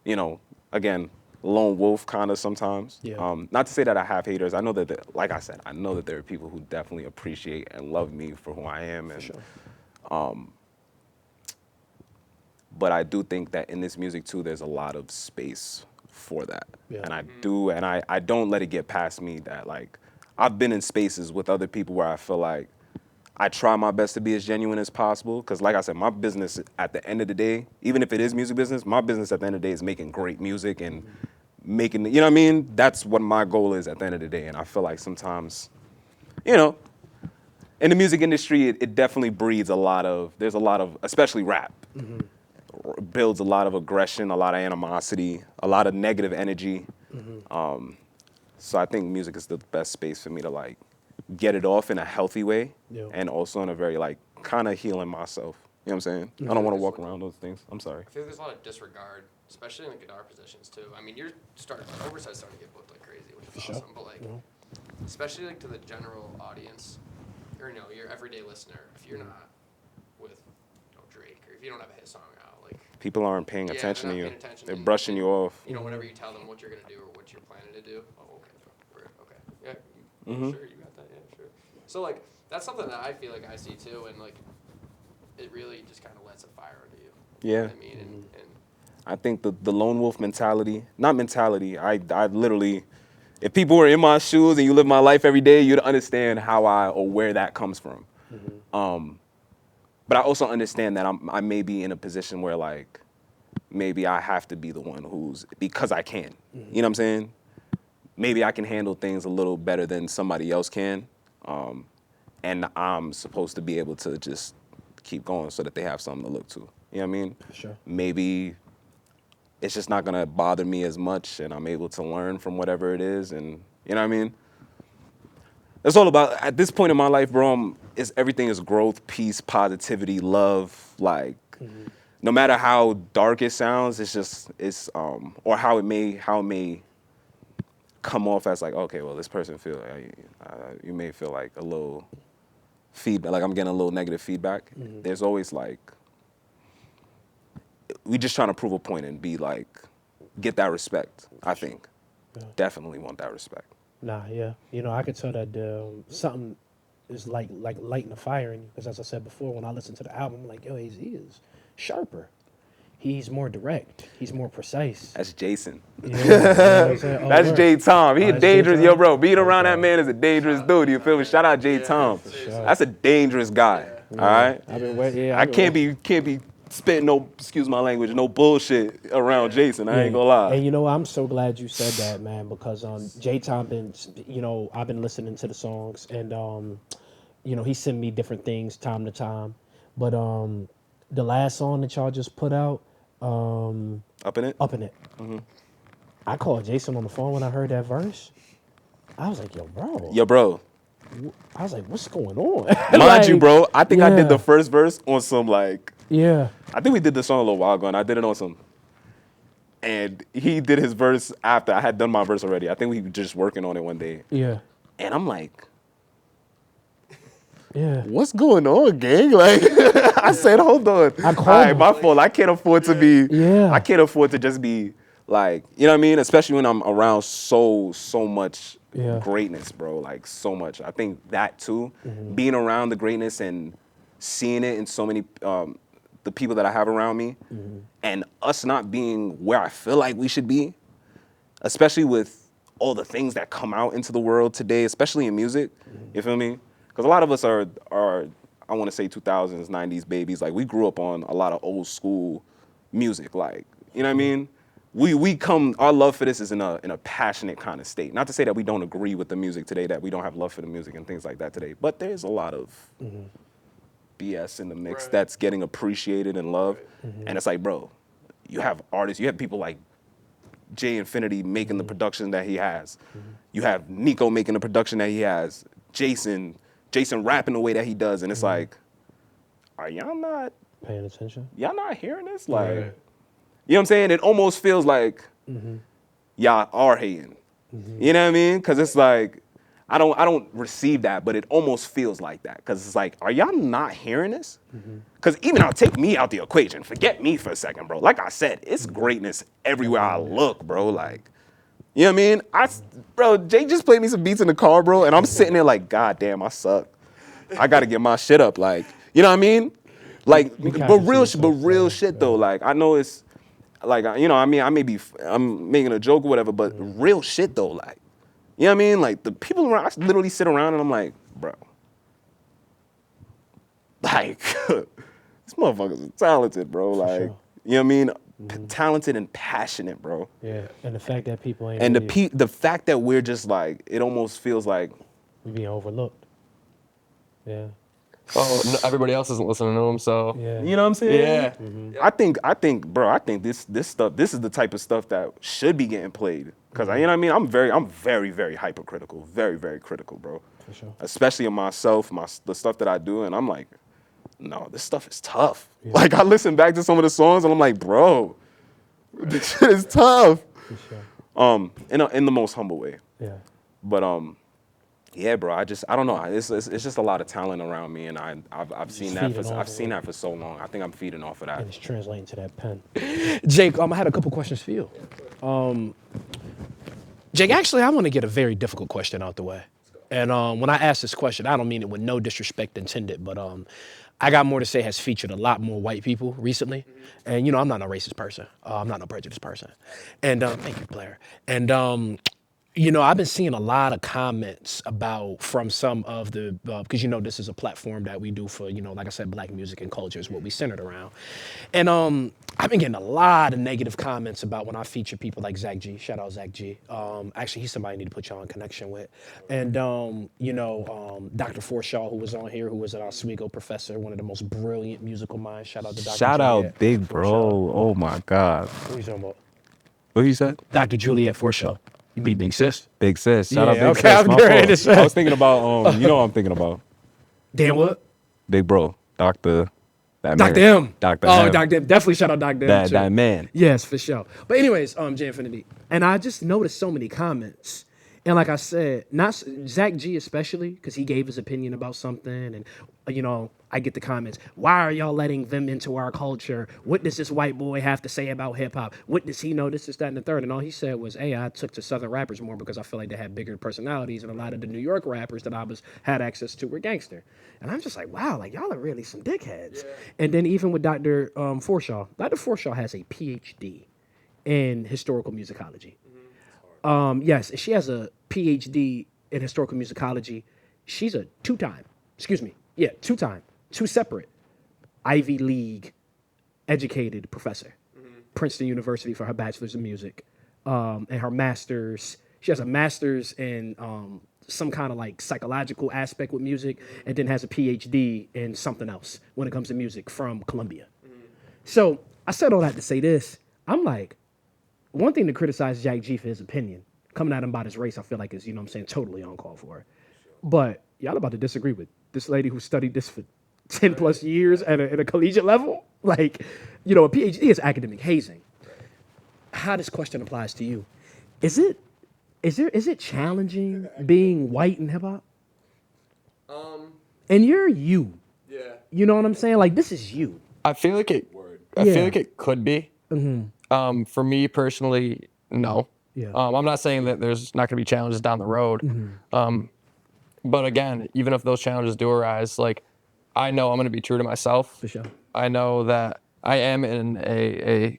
You know, again, lone wolf kind of sometimes. Yeah. Not to say that I have haters. I know that, like I said, I know that there are people who definitely appreciate and love me for who I am. And, but I do think that in this music too, there's a lot of space for that. Yeah. And I don't let it get past me that like, I've been in spaces with other people where I feel like I try my best to be as genuine as possible. Cause like I said, my business at the end of the day, even if it is music business, my business at the end of the day is making great music and making, you know what I mean? That's what my goal is at the end of the day. And I feel like sometimes, you know, in the music industry, it definitely breeds there's a lot of, especially rap, builds a lot of aggression, a lot of animosity, a lot of negative energy. So I think music is the best space for me to like get it off in a healthy way, and also in a very like kind of healing myself. You know what I'm saying? I don't want to walk around those things. I'm sorry. I feel like there's a lot of disregard, especially in the guitar positions too. I mean, Oversight's starting to get booked like crazy, which is awesome. But like, especially like to the general audience, or you know, your everyday listener, if you're not with Drake, or if you don't have a hit song out, like People aren't paying yeah, attention to they're you. not paying attention, They're and- brushing and, you off. You know, whenever you tell them what you're gonna do or what you're planning to do, oh okay, yeah, sure, you got that, yeah, sure. So like that's something that I feel like I see too, and like it really just kind of lets a fire under you. You know Yeah. what I mean, and I think the lone wolf mentality, not mentality, I literally, if people were in my shoes and you live my life every day, you'd understand how or where that comes from. But I also understand that I may be in a position where like, maybe I have to be the one because I can. You know what I'm saying? Maybe I can handle things a little better than somebody else can. And I'm supposed to be able to just keep going so that they have something to look to. You know what I mean? Sure. Maybe it's just not gonna bother me as much and I'm able to learn from whatever it is, and you know what I mean? It's all about, at this point in my life, bro, everything is growth, peace, positivity, love, like no matter how dark it sounds, or how it may come off as like, okay, well, this person you may feel like a little feedback, like I'm getting a little negative feedback. There's always like, we just trying to prove a point and be like, get that respect, I think. Definitely want that respect. Nah, yeah. You know, I could tell that something is like lighting a fire in you. Because as I said before, when I listened to the album, I'm like, yo, he is sharper. He's more direct. He's more precise. That's Jason. You know what I'm saying? Oh, That's word. J. Tom. He a That's J. dangerous, Tom? yo, bro. Being around Okay. that man is a dangerous dude. You feel me? Shout out J. Tom. sure. That's a dangerous guy. All right. I've been waiting. Yeah, I can't be spitting no, excuse my language, no bullshit around Jason. I ain't gonna lie. And you know, I'm so glad you said that, man, because J-Tom I've been listening to the songs, and you know, he sent me different things time to time. But the last song that y'all just put out, Up in it? Up in It. I called Jason on the phone when I heard that verse. I was like, yo, bro. Yo, bro. I was like, what's going on? Mind you, bro, I think I did yeah. the first verse on some like, Yeah. I think we did the song a little while ago, and I did it on some. And he did his verse after I had done my verse already. I think we were just working on it one day. Yeah. And I'm like, Yeah. what's going on, gang? Like, I said, hold on. I called All right, him. my fault. I can't afford to be, Yeah. I can't afford to just be like, you know what I mean? Especially when I'm around so much Yeah. greatness, bro. Like, so much. I think that too, being around the greatness and seeing it in so many, the people that I have around me, and us not being where I feel like we should be, especially with all the things that come out into the world today, especially in music. You feel me? Because a lot of us are I want to say 2000s, 90s babies. Like, we grew up on a lot of old school music. Like, you know what I mean? We come, our love for this is in a passionate kind of state. Not to say that we don't agree with the music today, that we don't have love for the music and things like that today, but there's a lot of BS in the mix that's getting appreciated and loved. And it's like, bro, you have artists, you have people like Jay Infinity making the production that he has. You have Nico making the production that he has. Jason rapping the way that he does. And it's like, are y'all not Paying attention. y'all not hearing this? Like, you know what I'm saying? It almost feels like y'all are hating. You know what I mean? Because it's like, I don't receive that, but it almost feels like that. Because it's like, are y'all not hearing this? Because even I'll take me out the equation. Forget me for a second, bro. Like I said, it's greatness everywhere I look, bro. Like, you know what I mean? Bro, Jay just played me some beats in the car, bro, and I'm sitting there like, God damn, I suck. I got to get my shit up. Like, you know what I mean? Like, but real shit though. Like, I know it's like, you know, I mean, I'm making a joke or whatever, but real shit though. Like, you know what I mean? Like, the people around, I literally sit around and I'm like, bro, like, this motherfuckers are talented, bro. Like, sure. you know what I mean? Talented and passionate, bro. Yeah, and the fact that people ain't And really the fact that we're just like, it almost feels like, being overlooked. Yeah. Oh, no, everybody else isn't listening to him, so Yeah. you know what I'm saying? yeah. I think, bro, I think this stuff, this is the type of stuff that should be getting played. Cause you know what I mean? I'm very, very hypercritical, very, very critical, bro. For sure. Especially of myself, the stuff that I do, and I'm like, no, this stuff is tough. Like, I listen back to some of the songs and I'm like, bro, this shit is tough. For sure. In the most humble way. Yeah. But yeah, bro, I don't know. It's just a lot of talent around me, and I've seen that for so long. I think I'm feeding off of that. And it's translating to that pen. Jake, I had a couple questions for you. Jake, actually, I want to get a very difficult question out the way. And when I ask this question, I don't mean it with no disrespect intended, but I Got More to Say has featured a lot more white people recently. And, you know, I'm not a racist person. I'm not no prejudiced person. And thank you, Blair. And, you know, I've been seeing a lot of comments from some of the, because, you know, this is a platform that we do for, you know, like I said, black music and culture is what we centered around. And I've been getting a lot of negative comments about when I feature people like Zach G. Shout out Zach G. Actually, he's somebody I need to put y'all in connection with. And, you know, Dr. Forshaw, who was on here, who was an Oswego professor, one of the most brilliant musical minds. Shout out to Dr. Shout out Juliet Big Bro. Forshaw. Oh my God. What are you talking about? What you said? Dr. Juliet Forshaw. You be Big Sis? Big Sis. Shout out Yeah, Big okay, Sis. I'm My getting ready fault. to say. I was thinking about, you know what I'm thinking about. Damn what? Big Bro. Dr. That Dr. man. M. Dr. Oh, M. Dr. M. Definitely shout out Dr. M. too. That man. Yes, for sure. But anyways, J Infinity. And I just noticed so many comments. And like I said, not Zach G especially, because he gave his opinion about something. And, you know, I get the comments. Why are y'all letting them into our culture? What does this white boy have to say about hip hop? What does he know? This, that, and the third. And all he said was, hey, I took to Southern rappers more because I feel like they had bigger personalities. And a lot of the New York rappers that had access to were gangster. And I'm just like, wow, like y'all are really some dickheads. Yeah. And then even with Dr. Forshaw, Dr. Forshaw has a PhD in historical musicology. Yes, she has a PhD in historical musicology. She's a two-time, two separate Ivy League educated professor. Princeton University for her bachelor's in music. And her master's, she has a master's in some kind of like psychological aspect with music, and then has a PhD in something else when it comes to music from Columbia. So I said all that to say this. I'm like, one thing to criticize Jack G for his opinion, coming at him about his race, I feel like is, you know what I'm saying, totally uncalled for. But y'all about to disagree with this lady who studied this for 10 plus years at a collegiate level. Like, you know, a PhD is academic hazing. How this question applies to you. Is it challenging being white in hip hop? and you're you. Yeah. You know what I'm saying? Like this is you. I feel like it. I Yeah. feel like it could be. For me personally, no. Yeah. I'm not saying that there's not going to be challenges down the road. But again, even if those challenges do arise, like I know I'm going to be true to myself. For sure. I know that I am in a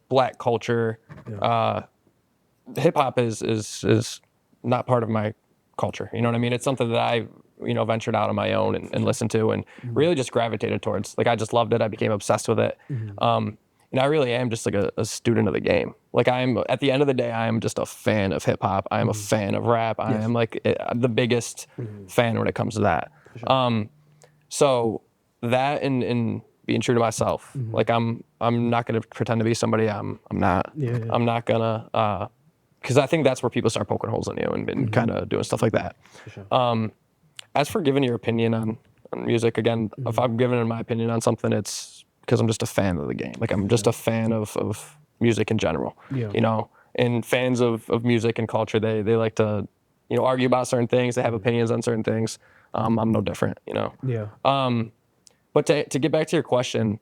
black culture. Hip hop is not part of my culture. You know what I mean? It's something that I ventured out on my own and listened to and really just gravitated towards. Like I just loved it. I became obsessed with it. And I really am just like a student of the game. Like I'm at the end of the day, I am just a fan of hip hop. I am a fan of rap. I am like the biggest fan when it comes to that. So that and being true to myself. Like I'm not gonna pretend to be somebody I'm not. I'm not gonna because I think that's where people start poking holes in you and kind of doing stuff like that. As for giving your opinion on music, again, if I'm giving my opinion on something, it's because I'm just a fan of the game. Like I'm just a fan of music in general. You know, and fans of music and culture, they like to, argue about certain things. They have opinions on certain things. I'm no different, Yeah. But to get back to your question,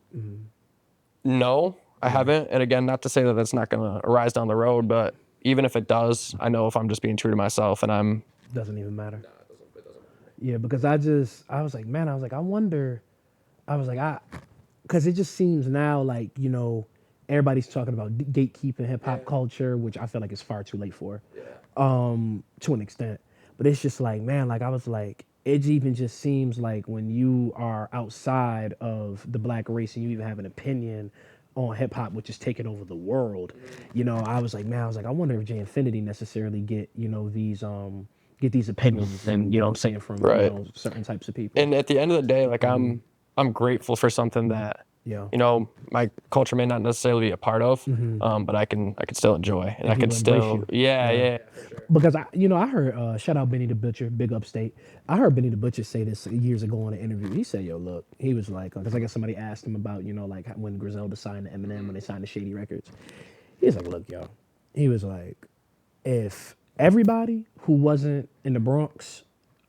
no, I haven't. And again, not to say that that's not going to arise down the road, but even if it does, I know if I'm just being true to myself and I'm... Doesn't even matter. No, it doesn't matter. Yeah, because I was like, man, I wonder, because it just seems now like, everybody's talking about gatekeeping hip hop culture, which I feel like it's far too late for, to an extent. But it's just like, man, like I was like, it even just seems like when you are outside of the black race and you even have an opinion on hip hop, which is taking over the world, I was like, I wonder if J Infinity necessarily get these opinions and I'm saying from certain types of people. And at the end of the day, like I'm grateful for something that my culture may not necessarily be a part of, but I can still enjoy and I can still yeah. Because I heard shout out Benny the Butcher, big upstate. I heard Benny the Butcher say this years ago in an interview. He said, "Yo, look," he was like, because I guess somebody asked him about like when Griselda signed to Eminem when they signed to Shady Records. He's like, "Look, yo," he was like, "If everybody who wasn't in the Bronx,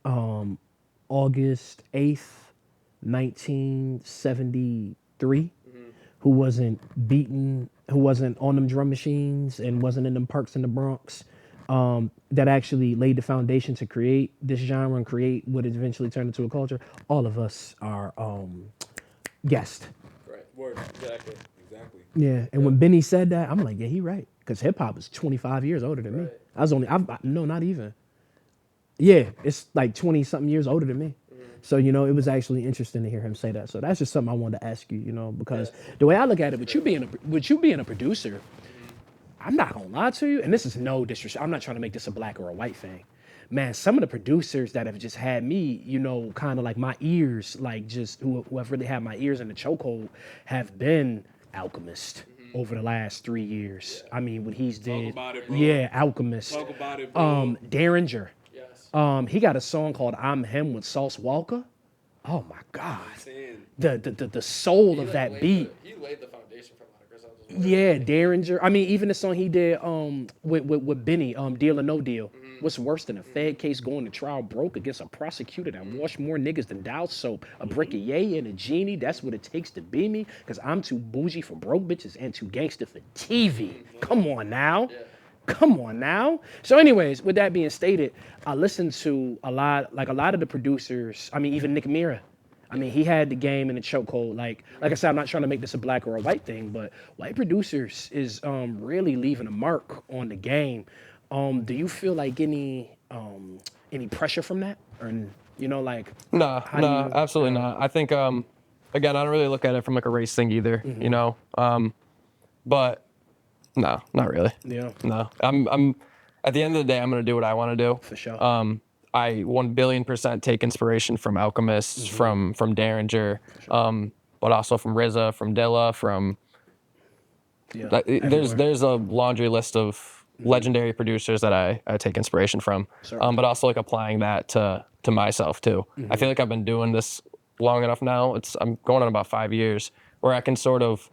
August 8th, 1973, who wasn't beaten, who wasn't on them drum machines and wasn't in them parks in the Bronx, that actually laid the foundation to create this genre and create what it eventually turned into a culture, all of us are guests." Right. Word. Exactly. Yeah. And when Benny said that, I'm like, yeah, he right. Because hip hop is 25 years older than me. No, not even. Yeah, it's like 20 something years older than me. So, it was actually interesting to hear him say that. So that's just something I wanted to ask you, because the way I look at it, with you being a producer, I'm not gonna lie to you, and this is no disrespect. I'm not trying to make this a black or a white thing. Man, some of the producers that have just had me, kind of like my ears, like just who have really had my ears in the chokehold have been Alchemist over the last 3 years. I mean, what he's did. Talk about it, bro. Yeah, Alchemist. Talk about it, bro. Derringer. Yes. He got a song called "I'm Him" with Sauce Walker. Oh my God. The soul of that beat. He laid the foundation for a lot of Griselda's work. Yeah, Derringer. I mean, even the song he did with Benny, Deal or No Deal. What's worse than a Fed case going to trial broke against a prosecutor that washed more niggas than Dow soap? A brick of yay and a genie, that's what it takes to be me. Because I'm too bougie for broke bitches and too gangster for TV. Come on now. Come on now. So anyways, with that being stated, I listened to a lot of the producers. I mean, even Nick Mira. I mean, he had the game in the chokehold. Like I said, I'm not trying to make this a black or a white thing, but white producers is really leaving a mark on the game. Do you feel like any pressure from that, or like? No, absolutely not. I think again, I don't really look at it from like a race thing either, but no, not really. Yeah. No, I'm at the end of the day, I'm gonna do what I want to do. For sure. I 1,000,000,000% take inspiration from Alchemist, from Derringer, but also from RZA, from Dilla, from. Yeah. There's a laundry list of legendary producers that I take inspiration from, but also like applying that to myself too. I feel like I've been doing this long enough now. I'm going on about 5 years where I can sort of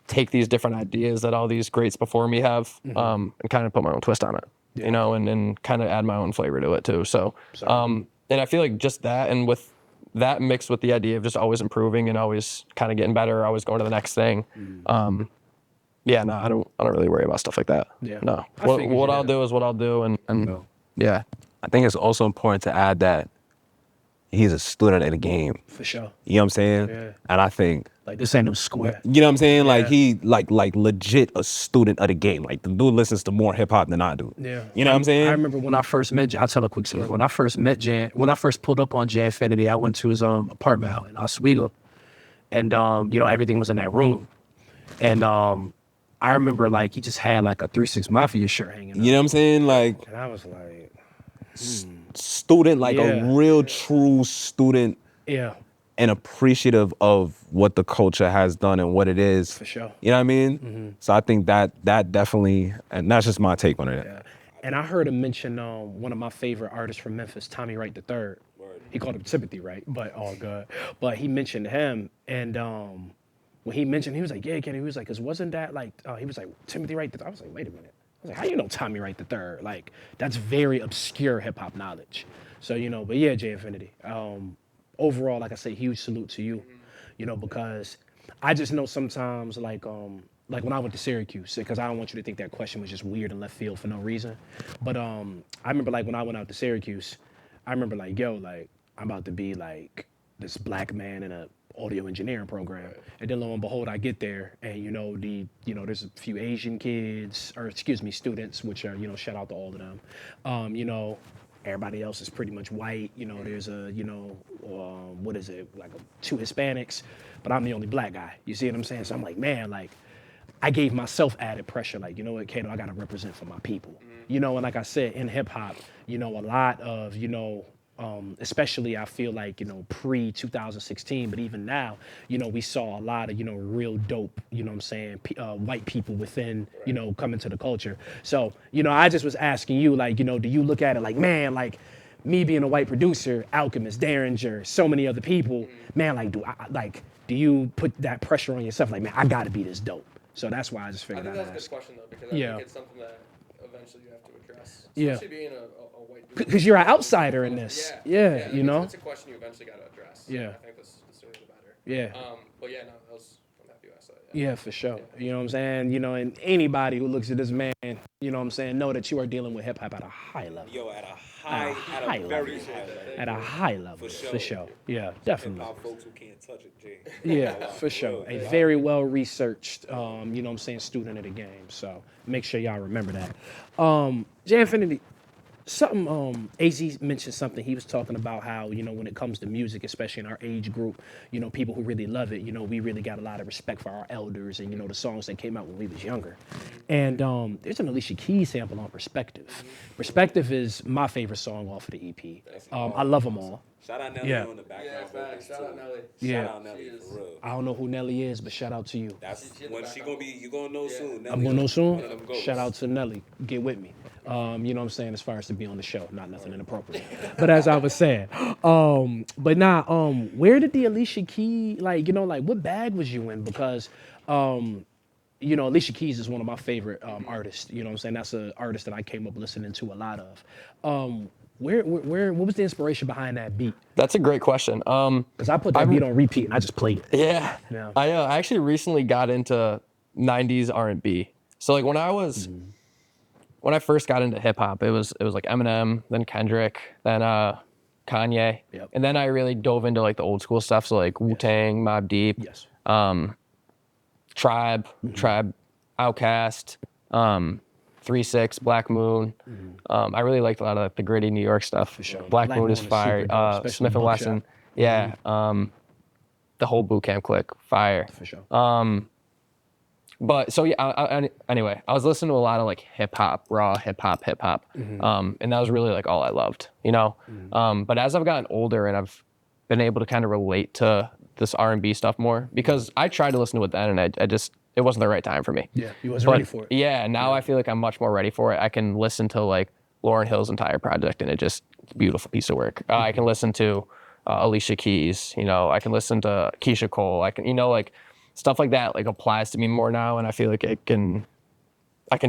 take these different ideas that all these greats before me have, and kind of put my own twist on it, and kind of add my own flavor to it too. So, and I feel like just that, and with that mixed with the idea of just always improving and always kind of getting better, always going to the next thing. Yeah, no, I don't really worry about stuff like that. Yeah. No. I What figured you I'll did. do is what I'll do, and yeah. I think it's also important to add that he's a student of the game. For sure. You know what I'm saying? Yeah. And I think, Like, this ain't no square. you know what I'm saying? Like Yeah. he like legit a student of the game. Like the dude listens to more hip hop than I do. Yeah. You know what I'm saying? I remember when I first met Jan. I'll tell a quick story. When I first met Jan, when I first pulled up on Jan Infinity, I went to his apartment out in Oswego. And you know, everything was in that room. And I remember like he just had like a 3-6 Mafia shirt hanging up. You know what I'm saying? Like And I was like, student, like Yeah. a real true student yeah, and appreciative of what the culture has done and what it is. for sure. You know what I mean? So I think that definitely, and that's just my take on it. Yeah. And I heard him mention one of my favorite artists from Memphis, Tommy Wright III. He called him Timothy Wright, but all good. But he mentioned him, and when he mentioned, he was like, yeah, Kenny. He was like, cause wasn't that like, he was like Timothy Wright III. I was like, wait a minute. I was like, how you know Tommy Wright III? Like, that's very obscure hip hop knowledge. So you know, but yeah, J Infinity. Overall, like I say, huge salute to you. You know, because I just know sometimes like when I went to Syracuse, because I don't want you to think that question was just weird and left field for no reason. But I remember like when I went out to Syracuse, I remember like, yo, like I'm about to be like this black man in a audio engineering program. And then lo and behold, I get there and there's a few Asian kids, or excuse me, students, which are, shout out to all of them. Everybody else is pretty much white. There's two Hispanics, but I'm the only black guy. You see what I'm saying? So I'm like, man, like I gave myself added pressure. Like, you know what, Cato, I gotta represent for my people. And like I said, in hip hop, a lot of, especially I feel like, pre 2016, but even now, we saw a lot of, real dope, white people within, coming to the culture. So, I just was asking you, like, do you look at it like, man, like me being a white producer, Alchemist, Derringer, so many other people, man, like, do you put that pressure on yourself? Like, man, I gotta be this dope. So that's why I just figured I'd ask. I think that's a good question though, because I think it's something that eventually you have to address. Especially being a white dude. Because you're an outsider in this. Yeah, It's a question you eventually got to address. Yeah. I think the sooner the better. Yeah. But yeah, no, I'm happy you asked that. Yeah, for sure. You know what I'm saying? And anybody who looks at this man, know that you are dealing with hip hop at a high level. Yo, at a very at a high level, for sure. Yeah, definitely. Folks who can't touch it, Jay. Yeah, for sure. A very well researched, student of the game. So make sure y'all remember that. J Infinity, something AZ mentioned something. He was talking about how, when it comes to music, especially in our age group, people who really love it, we really got a lot of respect for our elders and, the songs that came out when we was younger. And there's an Alicia Keys sample on Perspective. Perspective is my favorite song off of the EP. I love them all. Shout out Nelly on the background vocals shout out Nelly. Yeah. Shout out Nelly for real. I don't know who Nelly is, but shout out to you. That's when she gonna be. You gonna know soon. I'm gonna know soon. One of them goats. Shout out to Nelly. Get with me. You know what I'm saying, as far as to be on the show, not nothing inappropriate. But as I was saying, where did the Alicia Keys, what bag was you in? Because, Alicia Keys is one of my favorite artists. You know what I'm saying? That's an artist that I came up listening to a lot of. What was the inspiration behind that beat? That's a great question. Because I put that beat on repeat and I just played it. Yeah. Yeah. I actually recently got into 90s R&B. So like when I first got into hip hop, it was like Eminem, then Kendrick, then Kanye. Yep. And then I really dove into like the old school stuff. So like Wu-Tang, Mobb Deep, Yes. Tribe, Outkast, 3-6, Black Moon. I really liked a lot of like, the gritty New York stuff. For sure. Black Moon is super fire. dope, especially Smith and Buckshot. Wesson. Yeah. The whole boot camp clique, fire. For sure. But so yeah, anyway, I was listening to a lot of like hip hop, raw hip hop, and that was really like all I loved, But as I've gotten older and I've been able to kind of relate to this R&B stuff more, because I tried to listen to it then and it wasn't the right time for me. Yeah, you wasn't ready for it. Yeah, now I feel like I'm much more ready for it. I can listen to like Lauryn Hill's entire project and it's a beautiful piece of work. I can listen to Alicia Keys, I can listen to Keisha Cole. I can, like stuff like that like applies to me more now, and I feel like I can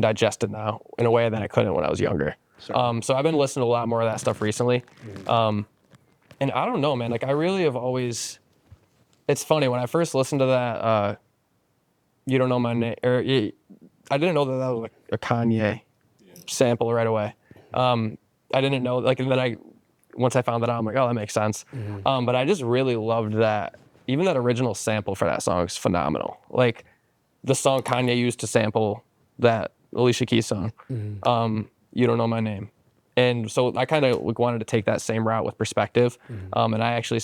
digest it now in a way that I couldn't when I was younger. So I've been listening to a lot more of that stuff recently. And I don't know, man. Like I really have always. It's funny when I first listened to that. You don't know my name, or I didn't know that was like a Kanye sample right away. I didn't know, like, and then once I found that out, I'm like, oh, that makes sense. But I just really loved that. Even that original sample for that song is phenomenal. Like the song Kanye used to sample that Alicia Keys song, You Don't Know My Name. And so I kind of like wanted to take that same route with Perspective. And I actually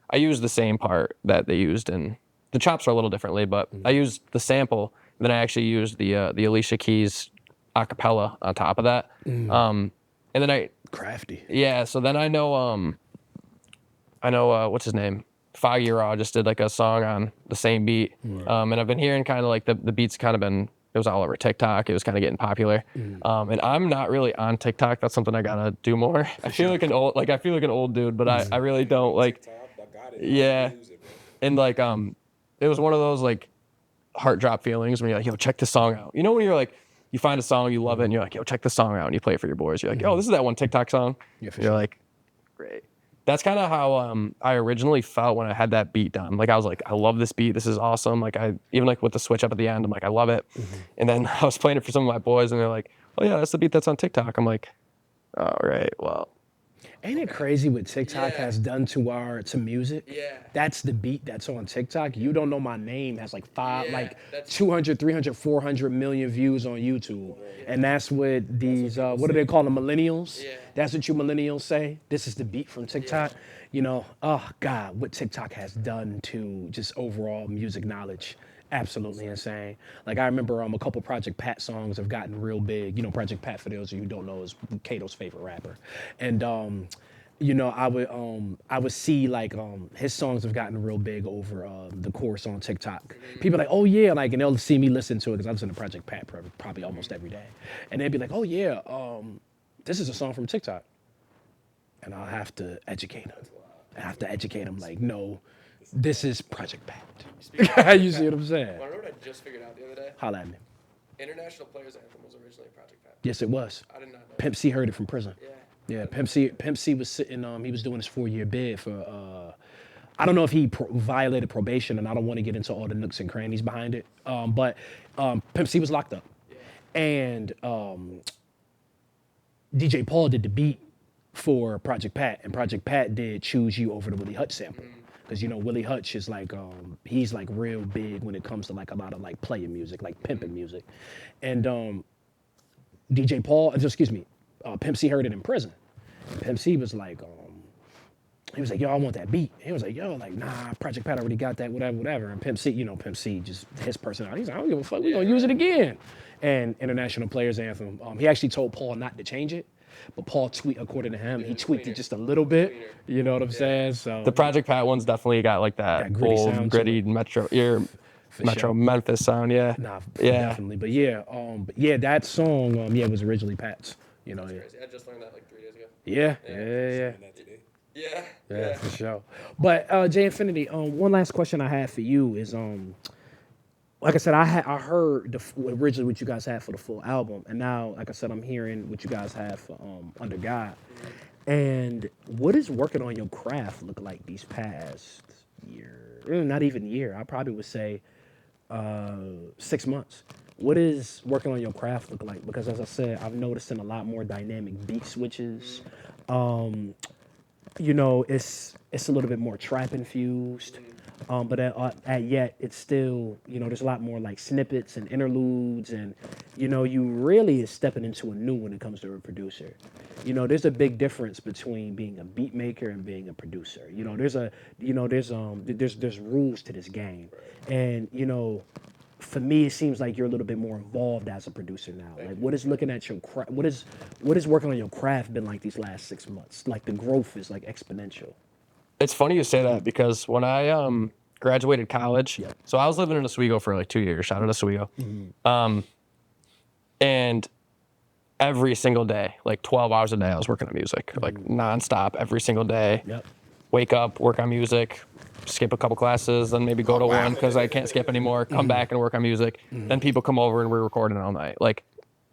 I used the same part that they used, and the chops are a little differently, but I used the sample, and then I actually used the Alicia Keys a cappella on top of that. And then Crafty. yeah, so then I know what's his name? Foggy Raw just did like a song on the same beat. And I've been hearing kind of like the beats kind of been, it was all over TikTok. It was kind of getting popular. And I'm not really on TikTok. That's something I gotta do more. I feel like an old dude, but I really don't like, yeah. And like, it was one of those like heart drop feelings when you're like, yo, check this song out. You know, when you're like, you find a song, you love it, and you're like, yo, check this song out, and you play it for your boys. You're like, oh, this is that one TikTok song. Yeah, for you're sure. like, great. That's kind of how I originally felt when I had that beat done. Like I was like, I love this beat. This is awesome. Like even like with the switch up at the end, I'm like, I love it. And then I was playing it for some of my boys, and they're like, oh yeah, that's the beat that's on TikTok. I'm like, all right, well. Ain't it crazy what TikTok has done to music? Yeah. That's the beat that's on TikTok. You Don't Know My Name has like 200, 300, 400 million views on YouTube. And that's what these, what do they call them, millennials? Yeah. That's what you millennials say? This is the beat from TikTok? Yeah. You know, oh God, what TikTok has done to just overall music knowledge. Absolutely insane. Like I remember a couple Project Pat songs have gotten real big. You know, Project Pat, for those of you who don't know, is Cato's favorite rapper. And you know, I would see like his songs have gotten real big over the course on TikTok. People are like, oh yeah, like, and they'll see me listen to it because I listen to Project Pat probably almost every day, and they'd be like, oh yeah, this is a song from TikTok, and I'll have to educate them. I have to educate them like, no, this is Project Pat. You see what I'm saying? I know what I just figured out the other day? Holla at me. International Players Anthem was originally Project Pat. Yes, it was. I did not know. Pimp C heard it from prison. Yeah. Yeah, Pimp C was sitting, he was doing his 4-year bid for, I don't know if he violated probation, and I don't want to get into all the nooks and crannies behind it, but Pimp C was locked up. Yeah. And DJ Paul did the beat for Project Pat, and Project Pat did Choose You over the Willie Hutch sample. Because, you know, Willie Hutch is like, he's like real big when it comes to like a lot of like playing music, like pimping music. And DJ Paul, Pimp C heard it in prison. And Pimp C was like, he was like, yo, I want that beat. He was like, yo, like, nah, Project Pat already got that, whatever. And Pimp C, you know, Pimp C, just his personality. He's like, I don't give a fuck, we gonna use it again. And International Players Anthem, he actually told Paul not to change it. But Paul according to him, he tweaked it just a little bit. You know what I'm saying? So the Project Pat one's definitely got like that old, gritty Metro Memphis sound. Yeah. Nah, definitely. But yeah, that song, was originally Pat's. You know. That's crazy. I just learned that like 3 days ago. Yeah, for sure. But J Infinity, one last question I had for you is, like I said, I heard originally what you guys had for the full album, and now, like I said, I'm hearing what you guys have for Under God. And what is working on your craft look like these past year? Not even year. I probably would say 6 months. What is working on your craft look like? Because as I said, I've noticed a lot more dynamic beat switches. You know, it's a little bit more trap infused. But yet it's still, you know, there's a lot more like snippets and interludes, and, you know, you really is stepping into a new when it comes to a producer. You know, there's a big difference between being a beat maker and being a producer. You know, there's rules to this game. And, you know, for me, it seems like you're a little bit more involved as a producer now. Like, what is looking at your craft, what is working on your craft been like these last 6 months? Like, the growth is like exponential. It's funny you say that because when I graduated college, so I was living in Oswego for like 2 years. Shout out to Oswego. And every single day, like 12 hours a day, I was working on music, like nonstop, every single day. Yep. Wake up, work on music, skip a couple classes, then maybe go to one because I can't skip anymore, come back and work on music. Then people come over and we're recording all night. Like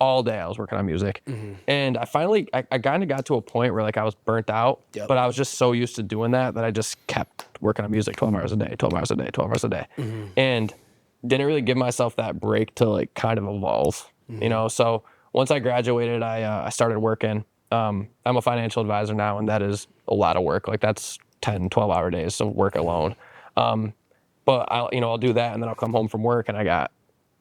all day I was working on music. And I finally, I kind of got to a point where like I was burnt out, Yep. but I was just so used to doing that I just kept working on music 12 hours a day, 12 hours a day, 12 hours a day. And didn't really give myself that break to like kind of evolve, you know? So once I graduated, I started working. I'm a financial advisor now, and that is a lot of work. Like that's 10, 12-hour days of work alone. But I'll do that, and then I'll come home from work and I got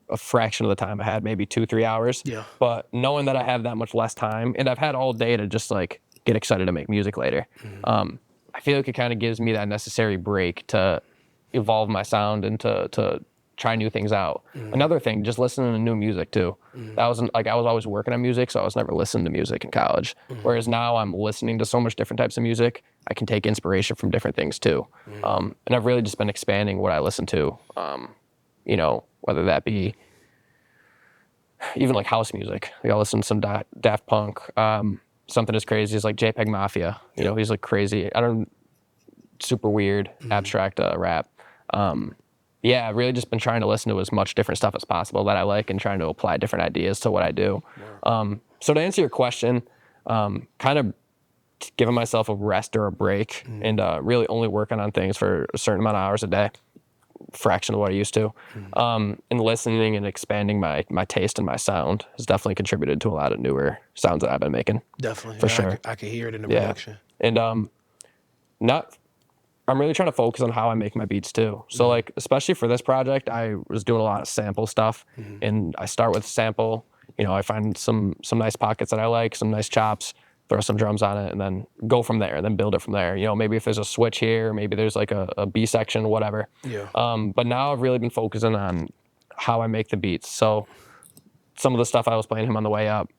a fraction of the time I had, maybe 2-3 hours. Yeah. But knowing that I have that much less time, and I've had all day to just like get excited to make music later, I feel like it kind of gives me that necessary break to evolve my sound and to try new things out. Another thing, just listening to new music too. That wasn't like I was always working on music, so I was never listening to music in college. Whereas now I'm listening to so much different types of music, I can take inspiration from different things too. And I've really just been expanding what I listen to. Whether that be even like house music. Like I listen to some Daft Punk. Something as crazy as like JPEG Mafia. You know, he's like crazy. Super weird, abstract rap. I've really just been trying to listen to as much different stuff as possible that I like and trying to apply different ideas to what I do. So to answer your question, kind of giving myself a rest or a break and really only working on things for a certain amount of hours a day, fraction of what I used to, and listening and expanding my taste and my sound has definitely contributed to a lot of newer sounds that I've been making. Definitely. For sure. I can hear it in the production. And I'm really trying to focus on how I make my beats too. So like, especially for this project, I was doing a lot of sample stuff, and I start with sample. I find some nice pockets that I like, some nice chops, throw some drums on it, and then go from there, and then build it from there. Maybe if there's a switch here, maybe there's like a B section, whatever. Yeah. But now I've really been focusing on how I make the beats. So some of the stuff I was playing him on the way up,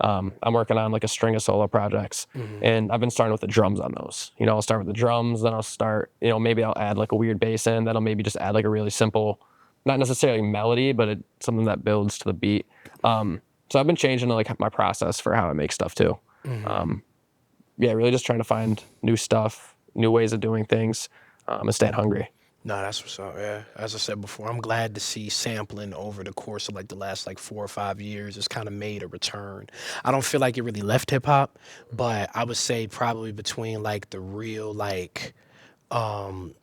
I'm working on like a string of solo projects, and I've been starting with the drums on those. I'll start with the drums, then I'll start, maybe I'll add like a weird bass in, then I'll maybe just add like a really simple, not necessarily melody, but something that builds to the beat. So I've been changing like my process for how I make stuff too. Really just trying to find new stuff, new ways of doing things, and staying hungry. No, that's what's up, yeah. As I said before, I'm glad to see sampling over the course of like the last like 4 or 5 years. It's kind of made a return. I don't feel like it really left hip hop, but I would say probably between like the real kind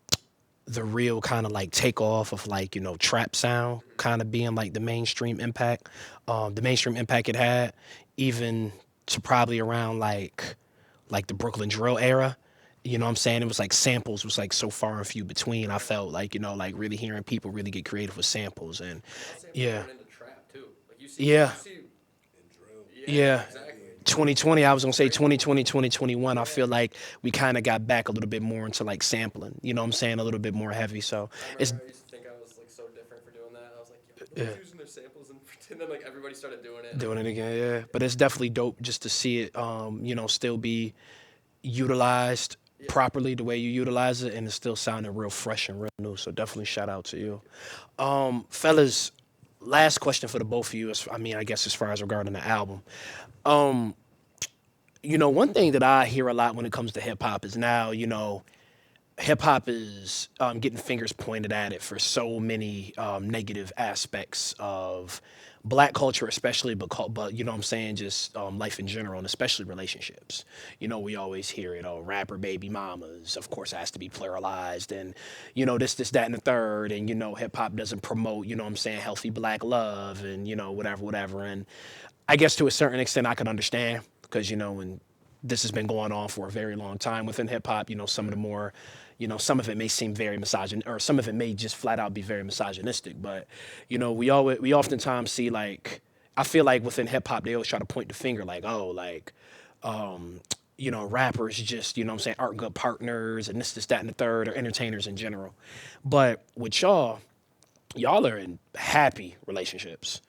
of like takeoff of like, trap sound kind of being like the mainstream impact it had, even to probably around like the Brooklyn drill era. You know what I'm saying? It was like samples was like so far and few between. I felt like, like really hearing people really get creative with samples and yeah. 2020, I was going to say 2020, 2021, I feel like we kind of got back a little bit more into like sampling, you know what I'm saying? A little bit more heavy. So it's. I used to think I was like so different for doing that. I was like, nobody's using their samples, and then like everybody started doing it. Doing it again, yeah. But it's definitely dope just to see it, still be utilized properly the way you utilize it, and it's still sounding real fresh and real new. So definitely shout out to you. Fellas, last question for the both of you. I guess as far as regarding the album. One thing that I hear a lot when it comes to hip hop is now, hip hop is getting fingers pointed at it for so many negative aspects of Black culture, especially, but you know what I'm saying, just life in general, and especially relationships. We always hear it, rapper baby mamas, of course, it has to be pluralized, and this, that, and the third, and hip hop doesn't promote, healthy Black love, and whatever. And I guess to a certain extent, I can understand because when this has been going on for a very long time within hip hop, some of the more. Some of it may seem very misogynistic, or some of it may just flat out be very misogynistic. But, we oftentimes see like, I feel like within hip hop, they always try to point the finger like, rappers just, aren't good partners and this, that, and the third, or entertainers in general. But with y'all are in happy relationships.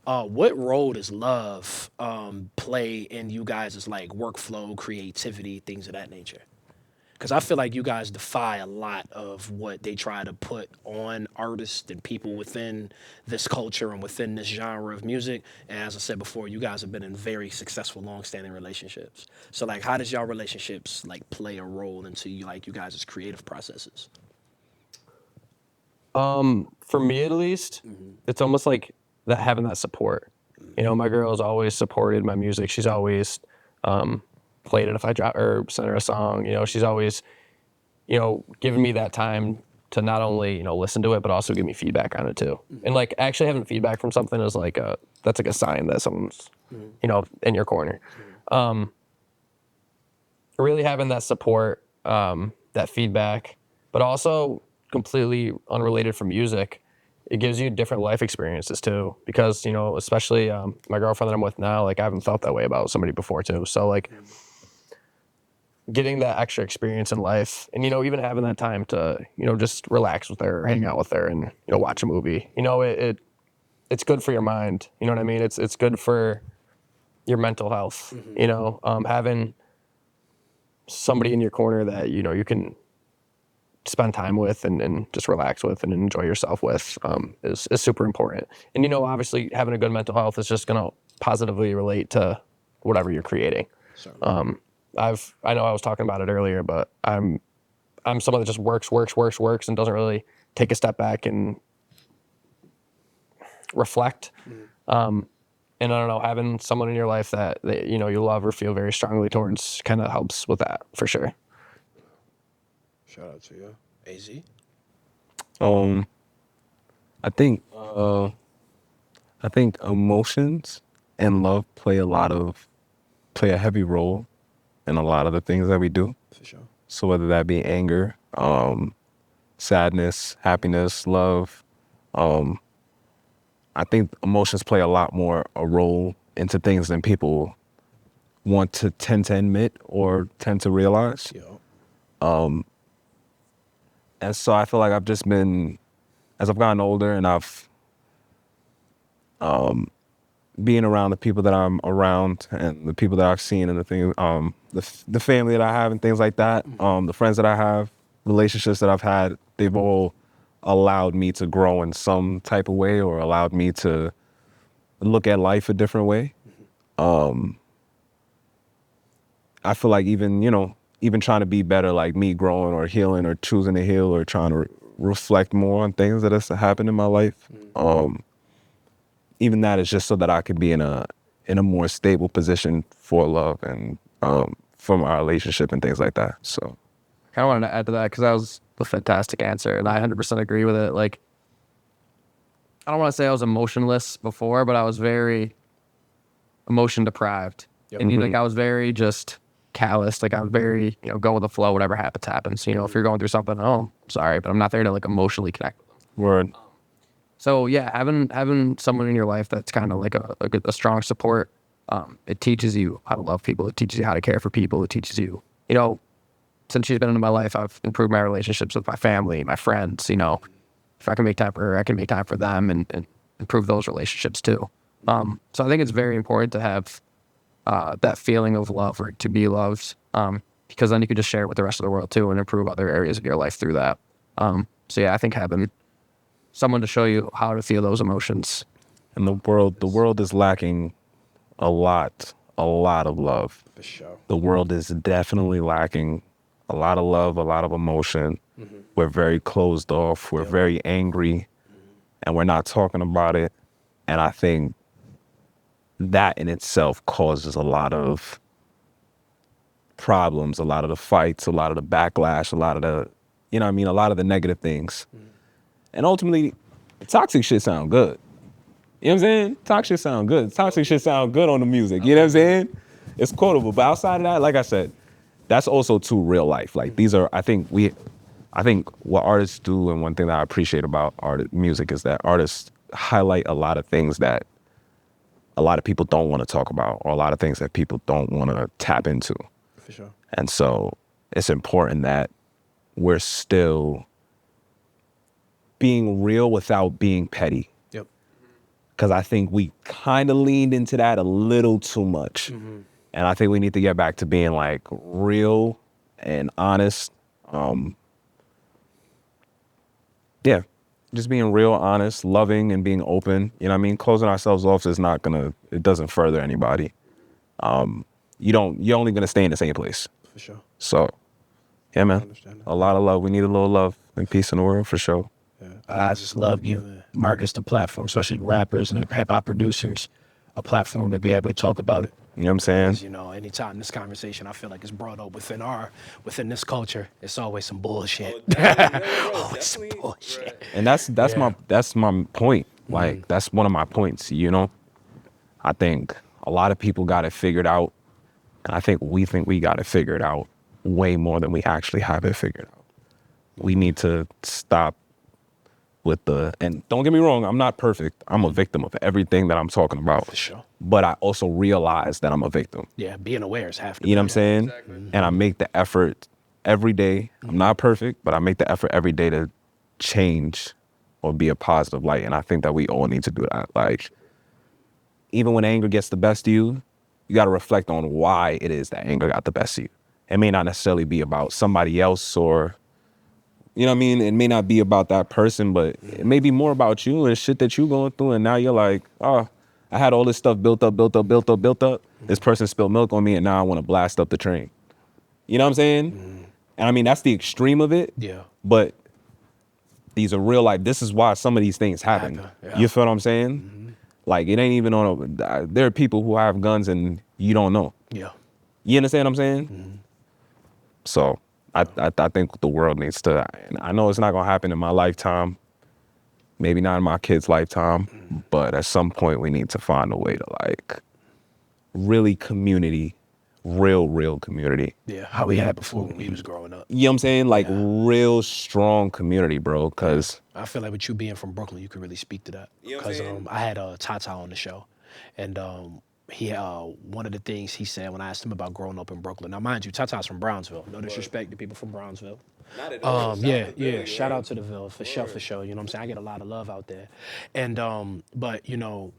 What role does love play in you guys' like workflow, creativity, things of that nature? Because I feel like you guys defy a lot of what they try to put on artists and people within this culture and within this genre of music. And as I said before, you guys have been in very successful, long-standing relationships. So, like, how does y'all relationships, like, play a role into, you guys' creative processes? For me, at least, it's almost like that having that support. You know, my girl's always supported my music. She's always played it if I drop or sent her a song. You know, she's always, you know, given me that time to not only, you know, listen to it, but also give me feedback on it too. And like actually having feedback from something is like that's like a sign that someone's, you know, in your corner. Really having that support, that feedback, but also completely unrelated from music, it gives you different life experiences too. Because, you know, especially my girlfriend that I'm with now, like I haven't felt that way about somebody before too. So like getting that extra experience in life and, you know, even having that time to, you know, just relax with her, hang out with her and, you know, watch a movie, you know, it's good for your mind. You know what I mean? It's good for your mental health, you know, having somebody in your corner that, you know, you can spend time with and just relax with and enjoy yourself with is super important. And, you know, obviously having a good mental health is just going to positively relate to whatever you're creating. I know I was talking about it earlier, but I'm someone that just works and doesn't really take a step back and reflect. And I don't know, having someone in your life that you know you love or feel very strongly towards kind of helps with that for sure. Shout out to you, AZ. I think emotions and love play a heavy role in a lot of the things that we do. For sure. So whether that be anger, sadness, happiness, love, I think emotions play a lot more a role into things than people want to tend to admit or tend to realize. Yeah. And so I feel like I've just been, as I've gotten older and I've being around the people that I'm around and the people that I've seen and the family that I have and things like that, the friends that I have, relationships that I've had, they've all allowed me to grow in some type of way or allowed me to look at life a different way. I feel like even trying to be better, like me growing or healing or choosing to heal or trying to reflect more on things that has happened in my life. Even that is just so that I could be in a more stable position for love and from our relationship and things like that. So I kind of wanted to add to that because that was a fantastic answer, and I 100% agree with it. Like, I don't want to say I was emotionless before, but I was very emotion deprived. Yep. And like I was very just callous. Like I was very, you know, go with the flow. Whatever happens. You know, if you're going through something, oh, sorry, but I'm not there to like emotionally connect with them. word. So yeah, having someone in your life that's kind of like a strong support, it teaches you how to love people. It teaches you how to care for people. It teaches you, you know, since she's been into my life, I've improved my relationships with my family, my friends. You know, if I can make time for her, I can make time for them and improve those relationships too. So I think it's very important to have that feeling of love or to be loved, because then you can just share it with the rest of the world too and improve other areas of your life through that. So yeah, I think having someone to show you how to feel those emotions. And the world is lacking a lot of love. For sure. The world is definitely lacking a lot of love, a lot of emotion. We're very closed off. We're very angry, and we're not talking about it. And I think that in itself causes a lot of problems, a lot of the fights, a lot of the backlash, a lot of the, you know what I mean, a lot of the negative things. And ultimately, toxic shit sound good. You know what I'm saying? Toxic shit sound good. Toxic shit sound good on the music. You know what I'm saying? It's quotable. But outside of that, like I said, that's also too real life. Like these are, I think what artists do, and one thing that I appreciate about music is that artists highlight a lot of things that a lot of people don't want to talk about, or a lot of things that people don't want to tap into. For sure. And so it's important that we're still being real without being petty. Yep. Because I think we kind of leaned into that a little too much. And I think we need to get back to being like real and honest. Yeah, just being real, honest, loving, and being open. You know what I mean? Closing ourselves off is not it doesn't further anybody. You're only gonna stay in the same place. For sure. So, yeah, man, understand that. a lot of love. We need a little love and peace in the world for sure. Yeah. I just love giving markets the platform, especially rappers and hip hop producers. a platform to be able to talk about it. You know what I'm saying? You know, anytime this conversation, I feel like it's brought up within this culture, it's always some bullshit. Always some bullshit. And that's my point. Like that's one of my points, you know? I think a lot of people got it figured out. And I think we got it figured out way more than we actually have it figured out. We need to stop with and don't get me wrong, I'm not perfect. I'm a victim of everything that I'm talking about. For sure. But I also realize that I'm a victim. Yeah, being aware is half the You know what I'm saying? Exactly. And I make the effort every day. I'm not perfect, but I make the effort every day to change or be a positive light. And I think that we all need to do that. Like, even when anger gets the best of you, you got to reflect on why it is that anger got the best of you. It may not necessarily be about somebody else or, you know what I mean? It may not be about that person, but it may be more about you and shit that you going through. And now you're like, oh, I had all this stuff built up. This person spilled milk on me and now I want to blast up the train. You know what I'm saying? And I mean, that's the extreme of it. Yeah. But these are real life. This is why some of these things happen. Yeah. You feel what I'm saying? Like, it ain't even on there are people who have guns and you don't know. Yeah. You understand what I'm saying? So I think the world needs to, and I know it's not going to happen in my lifetime, maybe not in my kid's lifetime, but at some point we need to find a way to like really community, real community. Yeah. How we had before when we was growing up. You know what I'm saying? Like real strong community, bro, because I feel like with you being from Brooklyn, you could really speak to that. Because I had Tata on the show, and he one of the things he said when I asked him about growing up in Brooklyn. Now, mind you, Tata's from Brownsville. No disrespect to people from Brownsville. Not at all. Yeah. Shout out to the Ville for sure. You know what I'm saying? I get a lot of love out there, and but you know,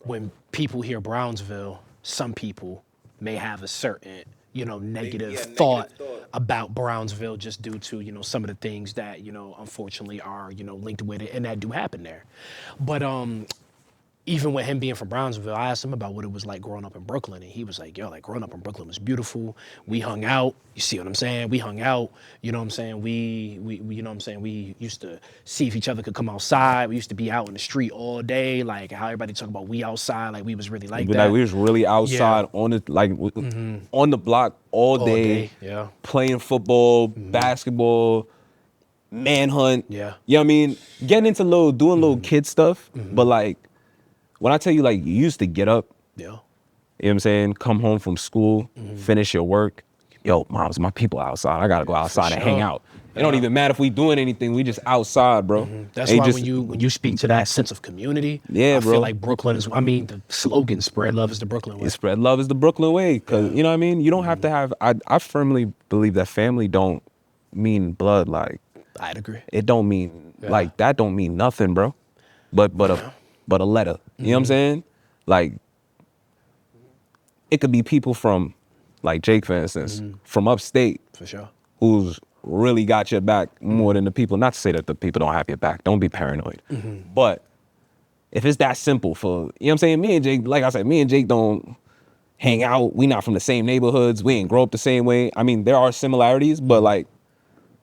when people hear Brownsville, some people may have a certain negative thought about Brownsville just due to, some of the things that, unfortunately are, linked with it and that do happen there. But even with him being from Brownsville, I asked him about what it was like growing up in Brooklyn. And he was like, yo, like growing up in Brooklyn was beautiful. We hung out. You see what I'm saying? We hung out. You know what I'm saying? We you know what I'm saying? We used to see if each other could come outside. We used to be out in the street all day. Like how everybody talk about we outside. Like we was really like that. Like we was really outside on the, like on the block all day. Yeah. Playing football, basketball, manhunt. Yeah. You know what I mean? Getting into doing little kid stuff. But like, when I tell you, like, you used to get up, Yeah. you know what I'm saying? Come home from school, finish your work. Yo, moms, my people outside. I got to go outside and hang out. It don't even matter if we doing anything. We just outside, bro. That's why when you speak to that sense of community, I bro. feel like Brooklyn is, the slogan, spread love is the Brooklyn way. Spread love is the Brooklyn way. Because, you know what I mean? You don't have to have, I firmly believe that family don't mean blood. Like, I'd agree. it don't mean, like, that don't mean nothing, bro. But a letter. You know what I'm saying? Like, it could be people from, like Jake, for instance, from upstate. For sure. Who's really got your back more than the people. Not to say that the people don't have your back. Don't be paranoid. But if it's that simple for, you know what I'm saying? Me and Jake, like I said, me and Jake don't hang out. We not from the same neighborhoods. We ain't grow up the same way. I mean, there are similarities, but like,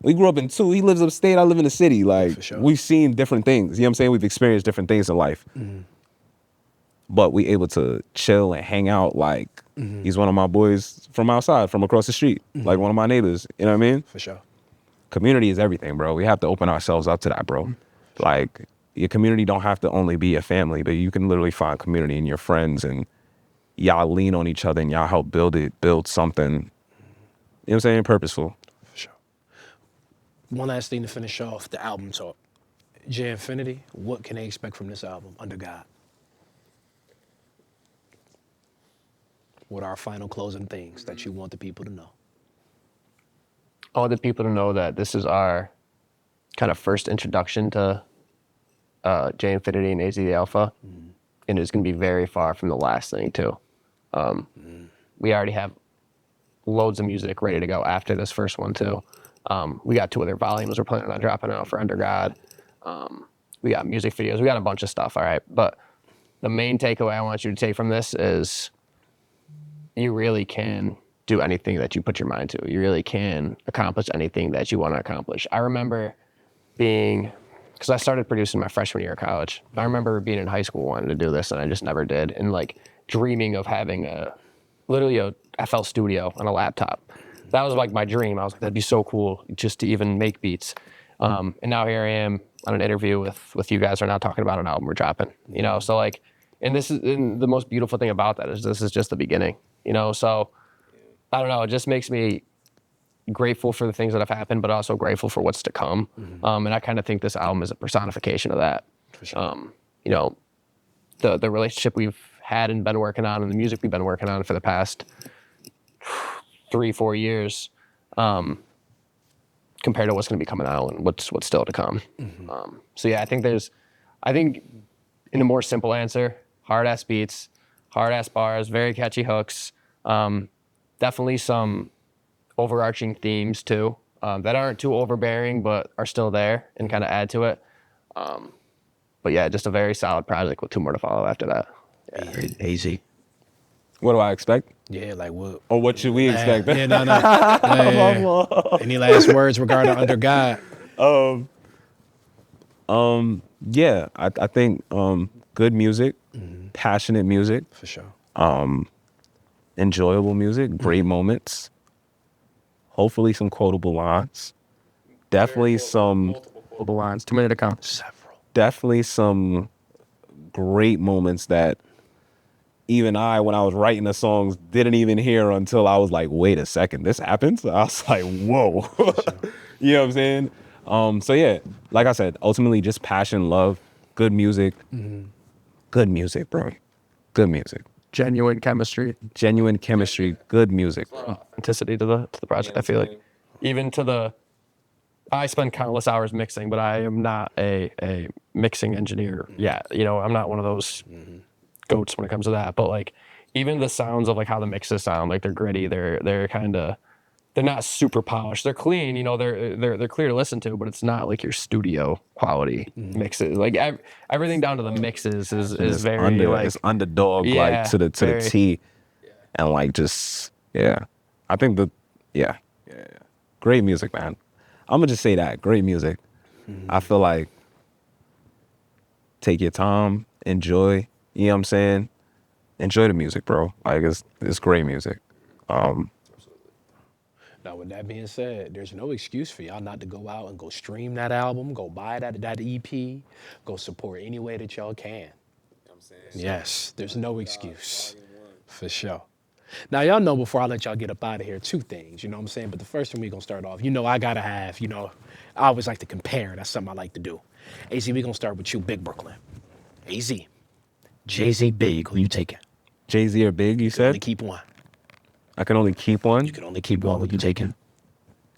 we grew up in two. He lives upstate. I live in the city. Like, we've seen different things. You know what I'm saying? We've experienced different things in life. But we able to chill and hang out. Like, he's one of my boys from outside, from across the street. Like, one of my neighbors. You know what I mean? For sure. Community is everything, bro. We have to open ourselves up to that, bro. Like, your community don't have to only be your family, but you can literally find community in your friends, and y'all lean on each other and y'all help build something, you know what I'm saying, purposeful. For sure. One last thing to finish off the album talk. J Infinity, what can they expect from this album, Under God? What are our final closing things that you want the people to know? I want the people to know that this is our kind of first introduction to J Infinity and AZ the Alpha, and it's going to be very far from the last thing too. We already have loads of music ready to go after this first one too. We got 2 other volumes we're planning on dropping out for Under God. We got music videos. We got a bunch of stuff, all right? But the main takeaway I want you to take from this is you really can do anything that you put your mind to. You really can accomplish anything that you want to accomplish. I remember because I started producing my freshman year of college. I remember being in high school wanting to do this, and I just never did. And like dreaming of having literally a FL Studio on a laptop. That was like my dream. I was like, that'd be so cool just to even make beats. And now here I am on an interview with you guys are now talking about an album we're dropping, you know? So like, and the most beautiful thing about that is this is just the beginning, you know? So I don't know, it just makes me grateful for the things that have happened, but also grateful for what's to come. And I kind of think this album is a personification of that. You know, the relationship we've had and been working on and the music we've been working on for the past 3-4 years, compared to what's going to be coming out and what's still to come. So yeah, I think in a more simple answer, hard ass beats, hard ass bars, very catchy hooks, definitely some overarching themes too, that aren't too overbearing, but are still there and kind of add to it. But yeah, just a very solid project with 2 more to follow after that. Yeah. AZ. What do I expect? Yeah, like what? Or what should we expect? Yeah, no. Yeah. Any last words regarding Under God? Yeah, I think good music, passionate music, For sure. enjoyable music, great moments, hopefully some quotable lines, definitely some Quotable lines, too many to count. Several. definitely some great moments that even I, when I was writing the songs, didn't even hear until I was like, wait a second, this happens? I was like, whoa. You know what I'm saying? So yeah, like I said, ultimately just passion, love, good music. Good music, bro. Good music. Genuine chemistry, Genuine chemistry, good music. authenticity to the project. I feel like even to I spend countless hours mixing, but I am not a mixing engineer yet. You know, I'm not one of those goats when it comes to that. But like, even the sounds of like how the mixes sound, like they're gritty. They're kind of, they're not super polished. They're clean. You know, they're clear to listen to, but it's not like your studio quality mixes. Like everything down to the mixes is very like it's underdog like to the T, and like just I think yeah. Great music, man. I'm gonna just say that great music. I feel like take your time, enjoy. You know what I'm saying? Enjoy the music, bro. Like it's great music. Now, with that being said, there's no excuse for y'all not to go out and go stream that album, go buy that EP, go support any way that y'all can. You know what I'm saying? Yes, there's no excuse. For sure. Now, y'all know before I let y'all get up out of here, 2 things, you know what I'm saying? But the first thing we gonna start off, you know I gotta have, you know, I always like to compare. That's something I like to do. AZ, we gonna start with you, Big Brooklyn. AZ, Jay-Z, Big, who you taking? Jay-Z or Big, you Only said? keep one. I can only keep one? You can only keep one. Who you taking?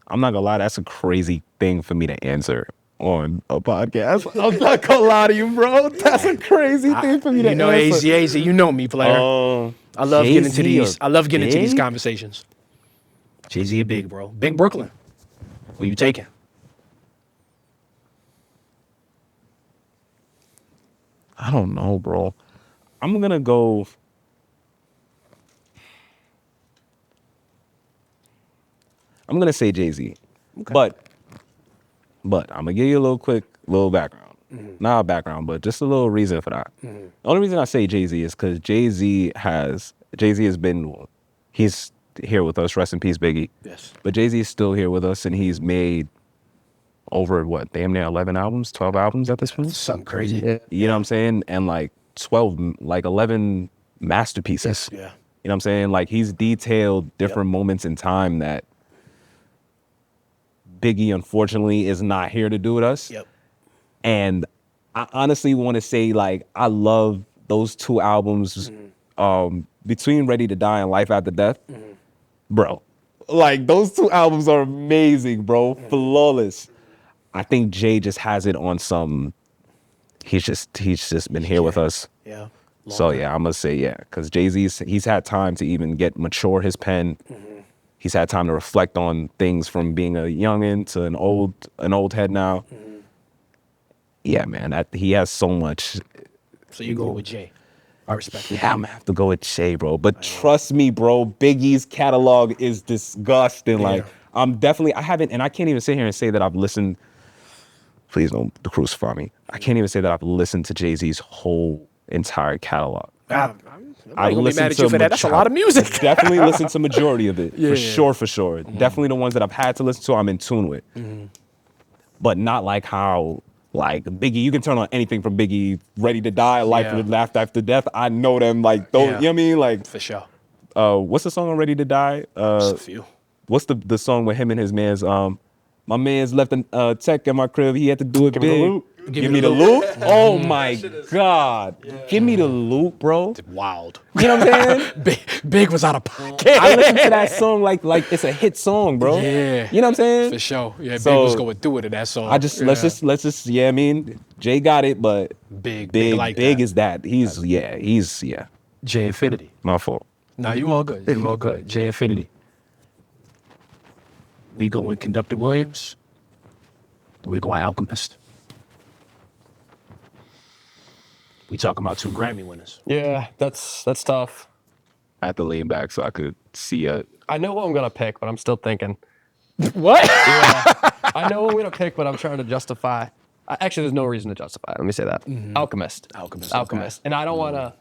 I'm not gonna lie, that's a crazy thing for me to answer on a podcast. I'm not gonna lie to you, bro. That's a crazy thing for me to You know, answer. AZ, you know me, player. I love getting into these. I love getting into these conversations. Jay-Z or Big, bro. Big Brooklyn. Who you taking? I don't know, bro. I'm gonna go. I'm gonna say Jay-Z, but I'm gonna give you a little background. Not a background, but just a little reason for that. The only reason I say Jay-Z is because Jay-Z has been, he's here with us. Rest in peace, Biggie. Yes. But Jay-Z is still here with us, and he's made over what, damn near 11 albums, 12 albums at this point. Something crazy. You know what I'm saying? And like 11 masterpieces. Yeah. You know what I'm saying? Like he's detailed different moments in time that Biggie, unfortunately, is not here to do with us. Yep. And I honestly want to say, like, I love those 2 albums between Ready to Die and Life After Death. Bro, like, those 2 albums are amazing, bro. Flawless. I think Jay just has it on some, he's just been here with us. Yeah. So yeah, I'm gonna say because he's had time to mature his pen. He's had time to reflect on things from being a youngin' to an old head now. Yeah, man, he has so much. So you go with Jay. I respect it. Yeah, I'm gonna have to go with Jay, bro. But trust me, bro, Biggie's catalog is disgusting. Like I haven't, and I can't even sit here and say that I've listened. Please don't crucify me. I can't even say that I've listened to Jay-Z's whole entire catalog. I'm I not gonna be listen mad at to you for that. That's a lot of music. Definitely listen to majority of it. Yeah. For sure. Definitely the ones that I've had to listen to, I'm in tune with. But not like how, like Biggie, you can turn on anything from Biggie, Ready to Die, Life Yeah. and Laugh After Death. I know them like those, Yeah. you know what I mean? Like, For sure. what's the song on Ready to Die? Just a few. What's the song with him and his man's, my man's left a tech in my crib, he had to do it Give me the big. loop. Give me the loop? Oh my God. Give me the loop, bro. Wild. You know what I'm saying? Big was out of pocket. I listen to that song like it's a hit song, bro. Yeah. You know what I'm saying? For sure. Yeah, So, Big was going through it in that song. let's just yeah, I mean, Jay got it, but Big Big that. is that. He's J Infinity. my fault. Nah, you all good. You all good. J Infinity. We go with Conductor Williams. We go with Alchemist. We talking about 2 Grammy winners. Yeah, that's tough. I had to lean back so I could see it. I know what I'm gonna pick, but I'm still thinking. What? Yeah, I know what I'm gonna pick, but I'm trying to justify. Actually, there's no reason to justify it. Let me say that. Alchemist. Alchemist, Alchemist. And I don't want to.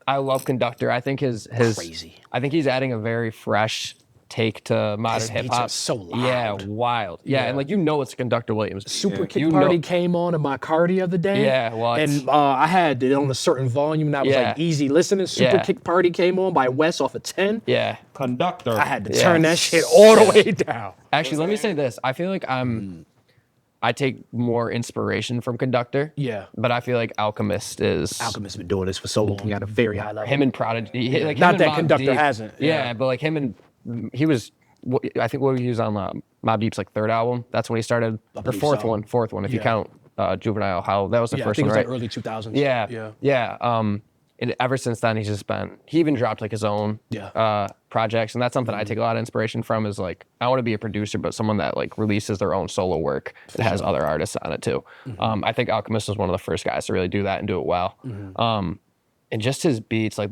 I love Conductor. I think his Crazy. I think he's adding a very fresh take to modern His hip beats are hop. so loud. Yeah, wild. Yeah, and like it's Conductor Williams. Super Kick You Party know- came on in my car the other day. Yeah, what? And I had it on a certain volume that was Yeah. like easy listening. Super Yeah. Kick Party came on by Wes off of 10. Yeah. Conductor. I had to Yeah. turn that shit all the way down. Actually, let me say this. I feel like I take more inspiration from Conductor. Yeah. But I feel like Alchemist is Alchemist been doing this for so long at a very high level. him and Prodigy. Like Not him and that Mobb Conductor Deep. hasn't, Yeah. yeah. But like him and he was. I think what he was on Mobb Deep's like 3rd album. That's when he started. Or believe 4th so. one. 4th one if you Yeah. count Juvenile. How that was the Yeah, I first think one, it was right? like early 2000s. Yeah. Yeah. And ever since then, he's just been. He even dropped like his own projects, and that's something I take a lot of inspiration from. Is like I want to be a producer, but someone that like releases their own solo work that has other artists on it too. I think Alchemist was one of the first guys to really do that and do it well. And just his beats, like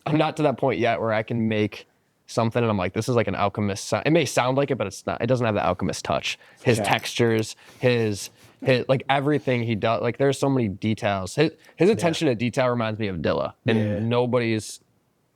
I'm not to that point yet where I can make something and I'm like, this is like an Alchemist sound. It may sound like it, but it's not. It doesn't have the Alchemist touch. His textures, his like everything he does. Like there's so many details. His attention to detail reminds me of Dilla, and nobody's,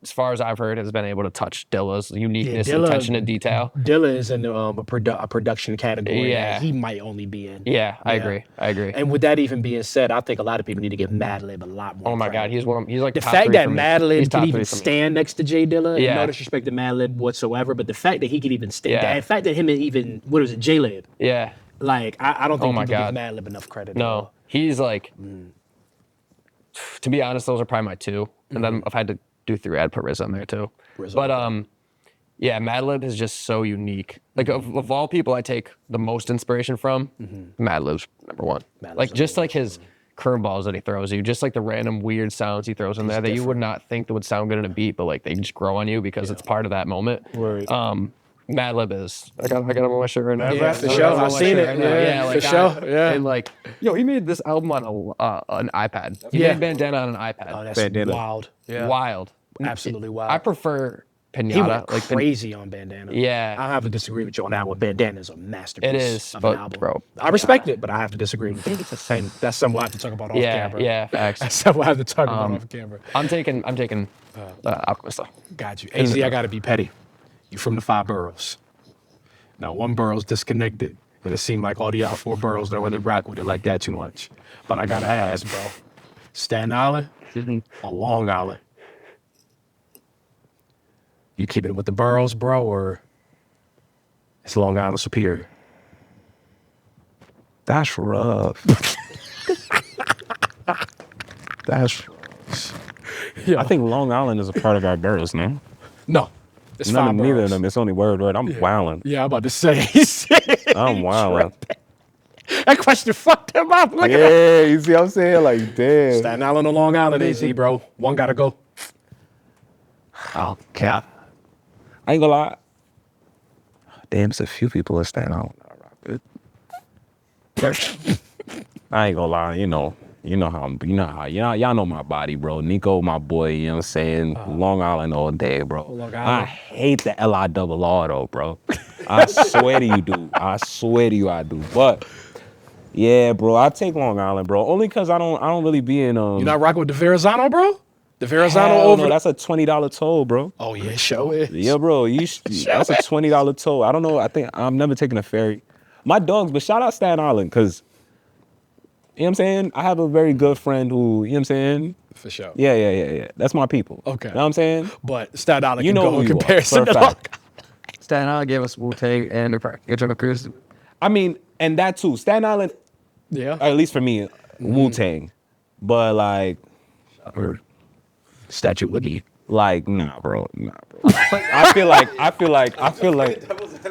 as far as I've heard, has been able to touch Dilla's uniqueness and Dilla- attention to detail. Dilla is in a production category Yeah. that he might only be in. Yeah, I agree. And with that even being said, I think a lot of people need to give Madlib a lot more Oh my credit. God, he's like The top fact 3 that for me. He's Madlib top could 3 even for me. stand next to J Dilla, Yeah. no disrespect to Madlib whatsoever, but the fact that he could even stand, Yeah. the fact that him and even, what is it, J-Lib, Yeah. like, I don't think Oh my people God. give Madlib enough credit. No, he's like, to be honest, those are probably my 2. And then if I had to do 3, I'd put RZA in there too. RZA, But yeah, Madlib is just so unique. Like of all people I take the most inspiration from, Madlib's number 1. Like just like his curveballs that he throws you, just like the random weird sounds he throws in there that you would not think that would sound good in a beat, but like they just grow on you because it's part of that moment. Word. Madlib is. I got him on my shirt right now. Yeah, for I got sure. him on I've my seen shirt it. right now. Yeah, like, for sure. Yeah. And like, he made this album on an iPad. He Yeah. made Bandana on an iPad. Oh, that's Bandana. wild. Yeah. Wild. Absolutely wild. I prefer He Pinata. went like crazy on Bandana. Yeah. I have to disagree with you on that one. Bandana is a masterpiece. It is, of but, an album. bro, I respect it, but I have to disagree with you. And that's something we'll have to talk about off yeah, camera. yeah, facts. That's something we'll have to talk about off camera. I'm taking Alchemist though. Got you. AZ, I gotta be petty. You from the 5 boroughs. Now, one borough's disconnected, and it seemed like all the other 4 boroughs don't really rock with it like that too much. But I gotta ask, bro. Staten Island or Long Island? You keeping it with the boroughs, bro, or it's Long Island superior? That's rough. That's. Yeah. I think Long Island is a part of our boroughs, no? No. It's None 5 of neither of boroughs. them. It's only word. I'm wildin'. Yeah, I'm about to say. I'm wildin'. That question fucked him up. Look at that. Yeah, you see what I'm saying? Like, damn. Staten Island or Long Island, AZ, bro. One gotta go. Oh, cap. I ain't gonna lie. Damn, it's a few people in Staten Island. I ain't gonna lie, y'all know my body, bro. Nico, my boy, you know what I'm saying? Long Island all day, bro. Long I Island. hate the LIRR though, bro. I swear to you, dude. I swear to you, I do. But Yeah, bro. I take Long Island, bro. Only because I don't really be in You not rocking with the Verrazano, bro? The Verrazano hell over. no, that's a $20 toll, bro. Oh yeah, show is. Yeah, bro. That's a $20 toll. I don't know. I think I'm never taking a ferry. My dogs, but shout out Staten Island, because you know what I'm saying? I have a very good friend who, you know what I'm saying? For sure. Yeah. That's my people. Okay. You know what I'm saying? But Staten Island You can know go who in you are, comparison for a to fact. Staten Island gave us Wu-Tang and the Cruise. I mean, and that too. Staten Island, Yeah. at least for me, Wu-Tang. But like, Or Statue Wiggy. like, nah, bro. I feel like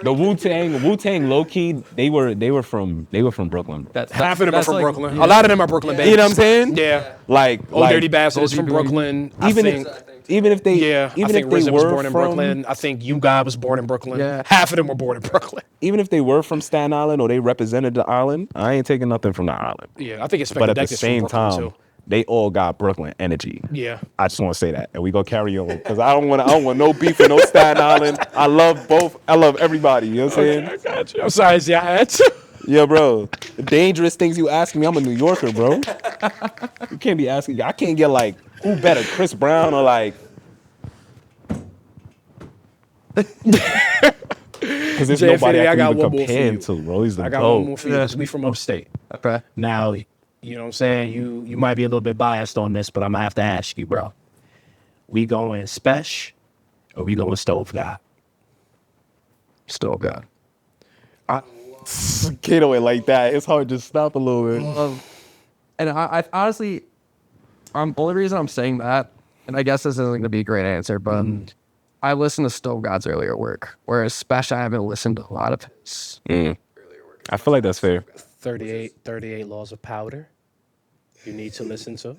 the Wu-Tang low key, they were from Brooklyn, bro. Half of them are that's from like- Brooklyn. yeah. A lot of them are Brooklyn based. You know what I'm saying? Yeah. Like, Old Dirty Bastard is Old from Dirty Brooklyn. even I think. if they Yeah, I even think if they RZA was were born in from Brooklyn. I think You Guy was born in Brooklyn. Yeah. Half of them were born in Brooklyn. even if they were from Staten Island or they represented the island, I ain't taking nothing from the island. Yeah, I think it's But at the Deck is from same Brooklyn time, too. they all got Brooklyn energy. Yeah. I just want to say that, and we go carry on because I don't want no beef with no Staten Island. I love both. I love everybody. You know what I'm saying? I got you. I'm sorry, see, I had to. Yeah, bro. The dangerous things you ask me, I'm a New Yorker, bro. You can't be asking. I can't get like who better, Chris Brown or like. Because there's Jay nobody Infinity, I I can got even one more for compare you. to, bro. He's the I got GOAT. one more for you because we from upstate. Okay. Now, you know what I'm saying? You might be a little bit biased on this, but I'm gonna have to ask you, bro. We going Spesh or we going Stove Guy? Still God. Kato it like that. It's hard to stop a little bit. And I honestly, only reason I'm saying that, and I guess this isn't going to be a great answer, but I listened to Stove God's earlier work, whereas Spesh I haven't listened to a lot of his. I feel like that's fair. 38 Laws of Powder. You need to listen to.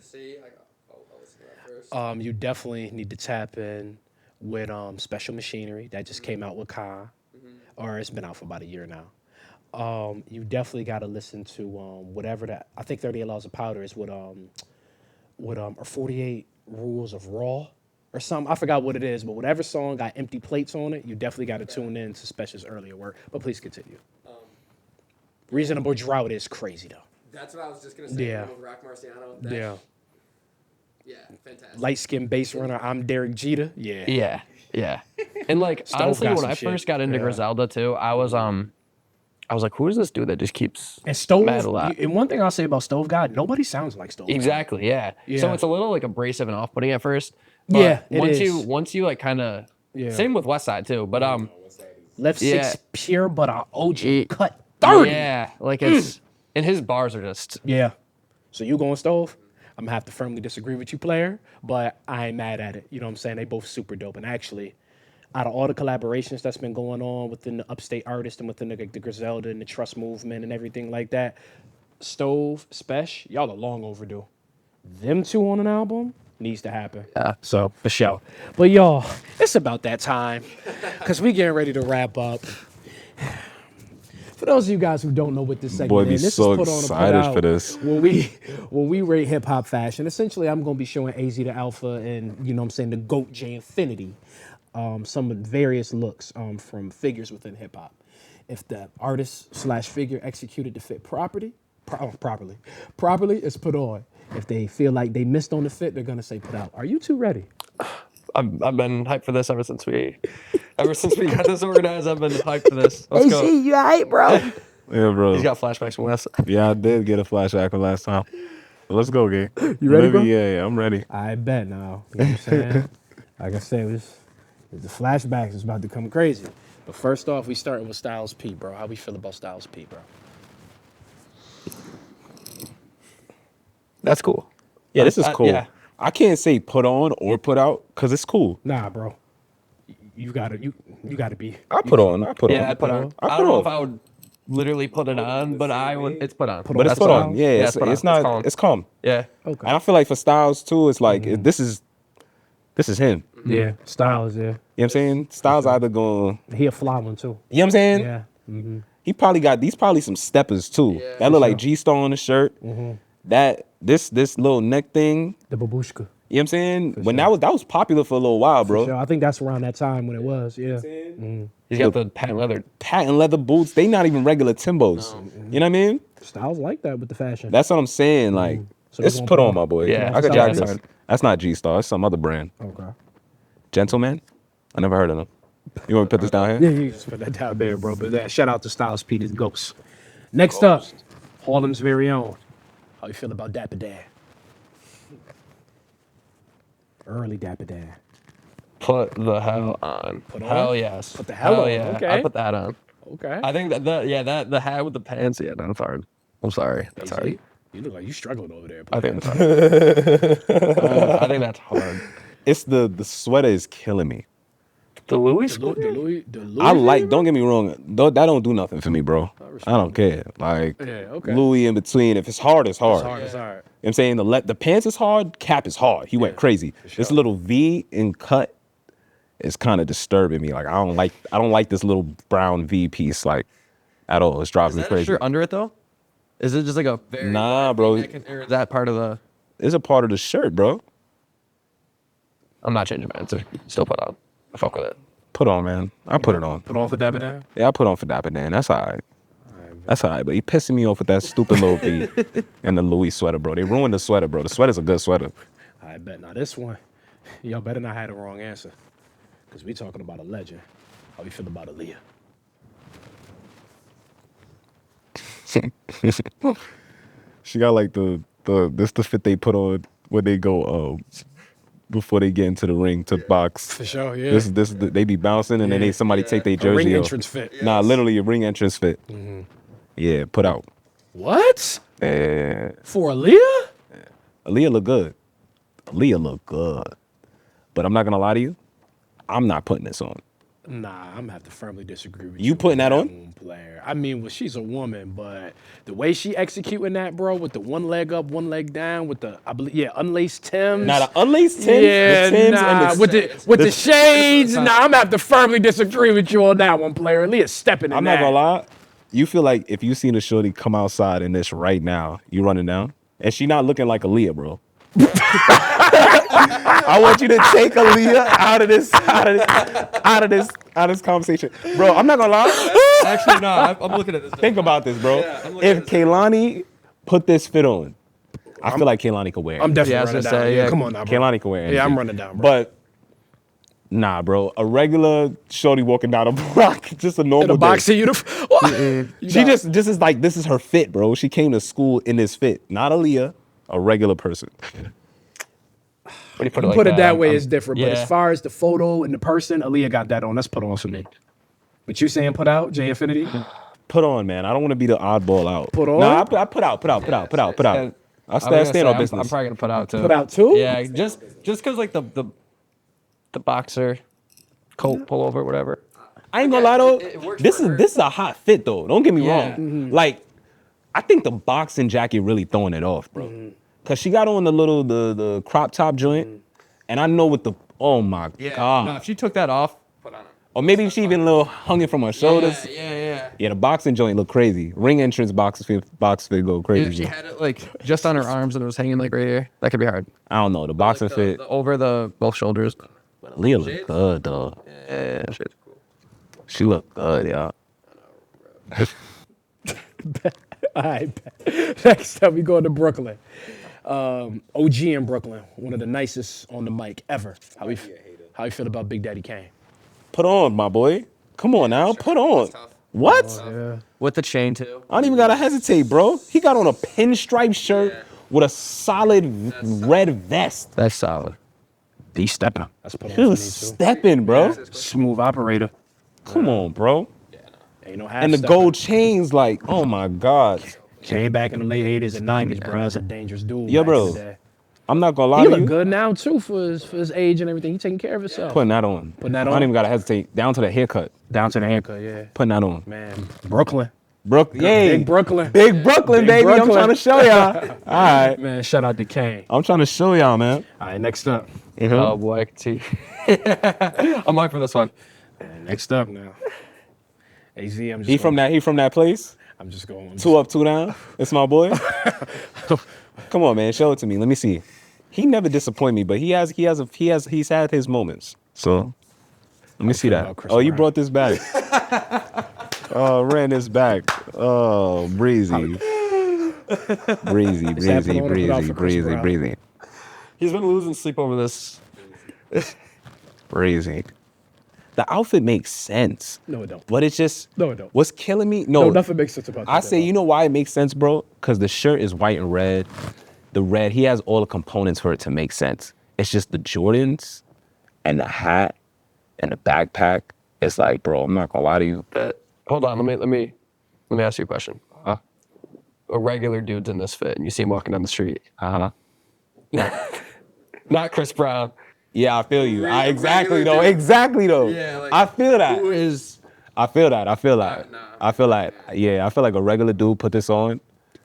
You definitely need to tap in with Special Machinery that just came out with Khan, or it's been out for about a year now. You definitely got to listen to whatever that. I think 38 Laws of Powder is what or 48 Rules of Raw or something. I forgot what it is, but whatever song got empty plates on it, you definitely got to tune in to Special's earlier work. But please continue. Reasonable Drought is crazy though. That's what I was just gonna say. Yeah. With Rock Marciano. Yeah. Yeah, fantastic. Light skinned bass runner. I'm Derek Jeter. Yeah. Yeah. And like Stove honestly, got when some I shit. first got into Yeah. Griselda too, I was like, who is this dude that just keeps And Stove. mad a lot? And one thing I'll say about Stove God, nobody sounds like Stove. God. Exactly, yeah. Yeah. So it's a little like abrasive and off-putting at first. But Yeah, it once you like kind of Yeah. same with Westside too. But Left Yeah. six pure, but our OG Yeah. cut 30. yeah, like it's and his bars are just Yeah. So you going Stove? I'm gonna have to firmly disagree with you, player, but I ain't mad at it. You know what I'm saying? They both super dope. And actually, out of all the collaborations that's been going on within the upstate artist and within the Griselda and the Trust movement and everything like that, Stove, Spesh, y'all are long overdue. Them two on an album needs to happen. So for sure. But y'all, it's about that time because we getting ready to wrap up. For those of you guys who don't know what this segment Boy, be is, this so is put on excited and put for out this. when we rate hip hop fashion. Essentially, I'm gonna be showing AZ the Alpha and you know what I'm saying the GOAT J Infinity, some of various looks from figures within hip hop. If the artist / figure executed to fit properly, it's put on. If they feel like they missed on the fit, they're gonna say put out. Are you two ready? I've been hyped for this ever since we got this organized. I've been hyped for this. Let's go. you alright, bro? Yeah, bro. He's got flashbacks from West. Yeah, I did get a flashback from last time. But let's go, gang. You ready, bro? Yeah, I'm ready. I bet now. You know what I'm saying? Like I said, the flashbacks is about to come crazy. But first off, we starting with Styles P, bro. How we feel about Styles P, bro? That's cool. Yeah, this is cool. Yeah. I can't say put on or put out because it's cool. Nah, bro. You gotta be. I put on. Yeah, I put on. I don't know if I would literally put it on, but I would. It's put on. Put on. But it's That's put what on. I'm- Yeah, it's put on. it's not. calm. It's calm. Yeah. Okay. And I feel like for Styles too, it's like this is him. Yeah, Styles. Yeah, You know what I'm saying? Styles either going. he a fly one too. You know what I'm saying? Yeah. Mm-hmm. He probably got these some steppers too. That look like G-Star on the shirt. That this little neck thing. The babushka. You know what I'm saying? When that was popular for a little while, bro. So I think that's around that time when it was. Yeah. He's got the patent leather. Patent leather boots. They not even regular Timbos. You know what I mean? Styles like that with the fashion. That's what I'm saying. Like, So we it's gonna put put on, on- my boy. Yeah, I could Styles jack is this. hard. That's not G-Star. It's some other brand. Okay. Gentleman? I never heard of them. You want me to put this down here? Yeah, you just put that down there, bro. But that, shout out to Styles P, the Ghost. Next up, Harlem's very own. How you feel about Dapper Dan? Early Dapper Dan. Put the hell on. Put on? Hell yes. Put the hell on, yeah. okay. I put that on. Okay. I think that the hat with the pants. Yeah, that's hard. I'm sorry. That's hard. You look like you struggling over there. I think that's hard. I think that's hard. It's the sweater is killing me. The Louis. The Louis I like, don't get me wrong, that don't do nothing for me, bro. I don't care. Like, Yeah, okay. Louis in between, if it's hard, it's hard. It's hard. You It's hard. know what I'm saying? The pants is hard, cap is hard. He went crazy. This little V in cut is kind of disturbing me. Like, I don't like this little brown V piece, like, at all. It's driving me Is that a crazy. shirt under it though? Is it just like a very Nah, bro. or is that part of the? It's a part of the shirt, bro. I'm not changing my answer. Still put on. I fuck with it. Put on, man. I put it on. Put on for Dapper Dan. Yeah, I put on for Dapper Dan. That's all right. That's all right, but he pissing me off with that stupid little V and the Louis sweater, bro. They ruined the sweater, bro. The sweater's a good sweater. I bet. Now this one, y'all better not have the wrong answer, because we talking about a legend. How you feel about Aaliyah? She got like this the fit they put on when they go before they get into the ring to box. For sure, yeah. This they be bouncing and then somebody take their A jersey ring off. entrance fit. Nah, literally a ring entrance fit. Yeah, put out. What? Yeah. For Aaliyah? Aaliyah look good. Aaliyah look good. But I'm not gonna lie to you, I'm not putting this on. Nah, I'm gonna have to firmly disagree with you. You putting that on? one player. I mean, well, she's a woman, but the way she executing that, bro, with the one leg up, one leg down, with the unlaced Timbs. Now the unlaced Timbs, Yeah, the Timbs nah, and with the shades. Nah, I'm gonna have to firmly disagree with you on that one, player. Aaliyah's stepping in I'm that. not gonna lie. You feel like if you seen a shorty come outside in this right now, you running down, and she not looking like Aaliyah, bro. I want you to take Aaliyah out of this conversation, bro. I'm not gonna lie. Actually, no. I'm looking at this. Think about this, bro. If Kaylani put this fit on, I feel like Kaylani could wear it. I'm definitely Yeah, I was running gonna down. say, Yeah, yeah. come on now, bro. Kaylani could wear it. Yeah, I'm running down, bro. But nah, bro. A regular shorty walking down a block, just a normal In a day. boxing uniform. What? This is her fit, bro. She came to school in this fit. Not Aaliyah, a regular person. When you put Put it that I'm- way I'm- is different. But yeah. as far as the photo and the person, Aaliyah got that on. That's put on for me. But you saying put out, J Infinity? Put on, man. I don't want to be the oddball out. Put on? Nah, I put out. And I I'm gonna stand say, on I'm business. probably gonna put out too. Put out too? Yeah, just because like the boxer coat pullover, whatever. I ain't gonna lie though. it works This for her. is a hot fit though. Don't get me Yeah. wrong. Mm-hmm. Like, I think the boxing jacket really throwing it off, bro. Mm-hmm. Cause she got on the crop top joint, and I know with the oh my god. No, if she took that off, put on it. Or maybe she even a little hung it from her shoulders. Yeah. Yeah, the boxing joint look crazy. Ring entrance box fit go crazy. If she had it like just on her arms and it was hanging like right here, that could be hard. I don't know. The boxing fit. Over the both shoulders. Leah look good though. Yeah, shit. She look good, y'all. All right. Next up, we going to Brooklyn. OG in Brooklyn, one of the nicest on the mic ever. How you feel about Big Daddy Kane? Put on, my boy. Come on now, put on. What? Yeah. With the chain too. I don't even gotta hesitate, bro. He got on a pinstripe shirt with a solid red vest. That's solid. D stepping. That's put on He for me was too. stepping, bro. Smooth operator. Come on, bro. Ain't no half And the stepping. gold chains, like, oh my God. Came back in the late 80s and 90s, bro. That's a dangerous dude. Yeah, back bro. in the day. I'm not gonna lie He to look you. good now too for his age and everything. He taking care of himself. Putting that on. Putting that I on? don't even gotta hesitate. Down to the haircut. Down to the haircut. Yeah, Putting that on. man. Brooklyn. Yay. Big Brooklyn. Big Brooklyn, Big baby. I'm Brooklyn. trying to show y'all. All right. Man, shout out to Kane. I'm trying to show y'all, man. All right, next up. Oh boy, I can see. I'm hyped for this one. Next up now. AZ, I'm just He from that place? I'm just going. 2 up, 2 down. It's my boy. Come on, man. Show it to me. Let me see. He never disappoint me, but he's had his moments. So let me see that. about Chris Oh, you Brown? brought this back. Oh, ran this back. Oh, breezy. breezy, Is that breezy, put on or put out breezy, for Chris breezy, Brown? breezy, He's been losing sleep over this. breezy. The outfit makes sense. No, it don't. But it's just No, it don't. what's killing me. No, nothing makes sense about that. I say, you know why it makes sense, bro? Because the shirt is white and red. The red, he has all the components for it to make sense. It's just the Jordans and the hat and the backpack. It's like, bro, I'm not gonna lie to you. Hold on, let me ask you a question. A regular dude's in this fit, and you see him walking down the street. Not Chris Brown. Yeah, I feel you. Really? Exactly Regular though. dude. Exactly though. Yeah, like, I feel that. Who is? I feel that. I feel that. Nah. I feel like, yeah, I feel like a regular dude put this on.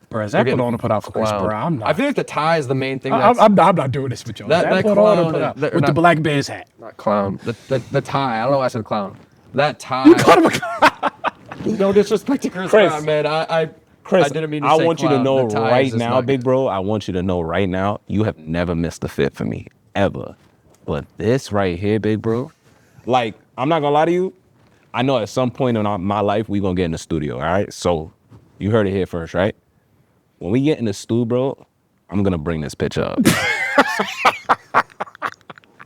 Bro, is that put on or put out for Chris Clown. Brown? I'm not. I feel like the tie is the main thing. I'm, That's I'm not doing this with y'all. That- That, that put on or clown put and- out that- with the not- Black Bears hat. not clown. The tie. I don't know why I said clown. That tie. You called him a clown. No disrespect to Chris Chris. Brown, man. Chris, I didn't mean to I say want you to clown. know The tie is right just now, not big good. bro. I want you to know right now, you have never missed a fit for me, ever. But this right here, big bro, like, I'm not gonna lie to you. I know at some point in my life, we gonna get in the studio, all right? So, you heard it here first, right? When we get in the studio, bro, I'm gonna bring this picture up.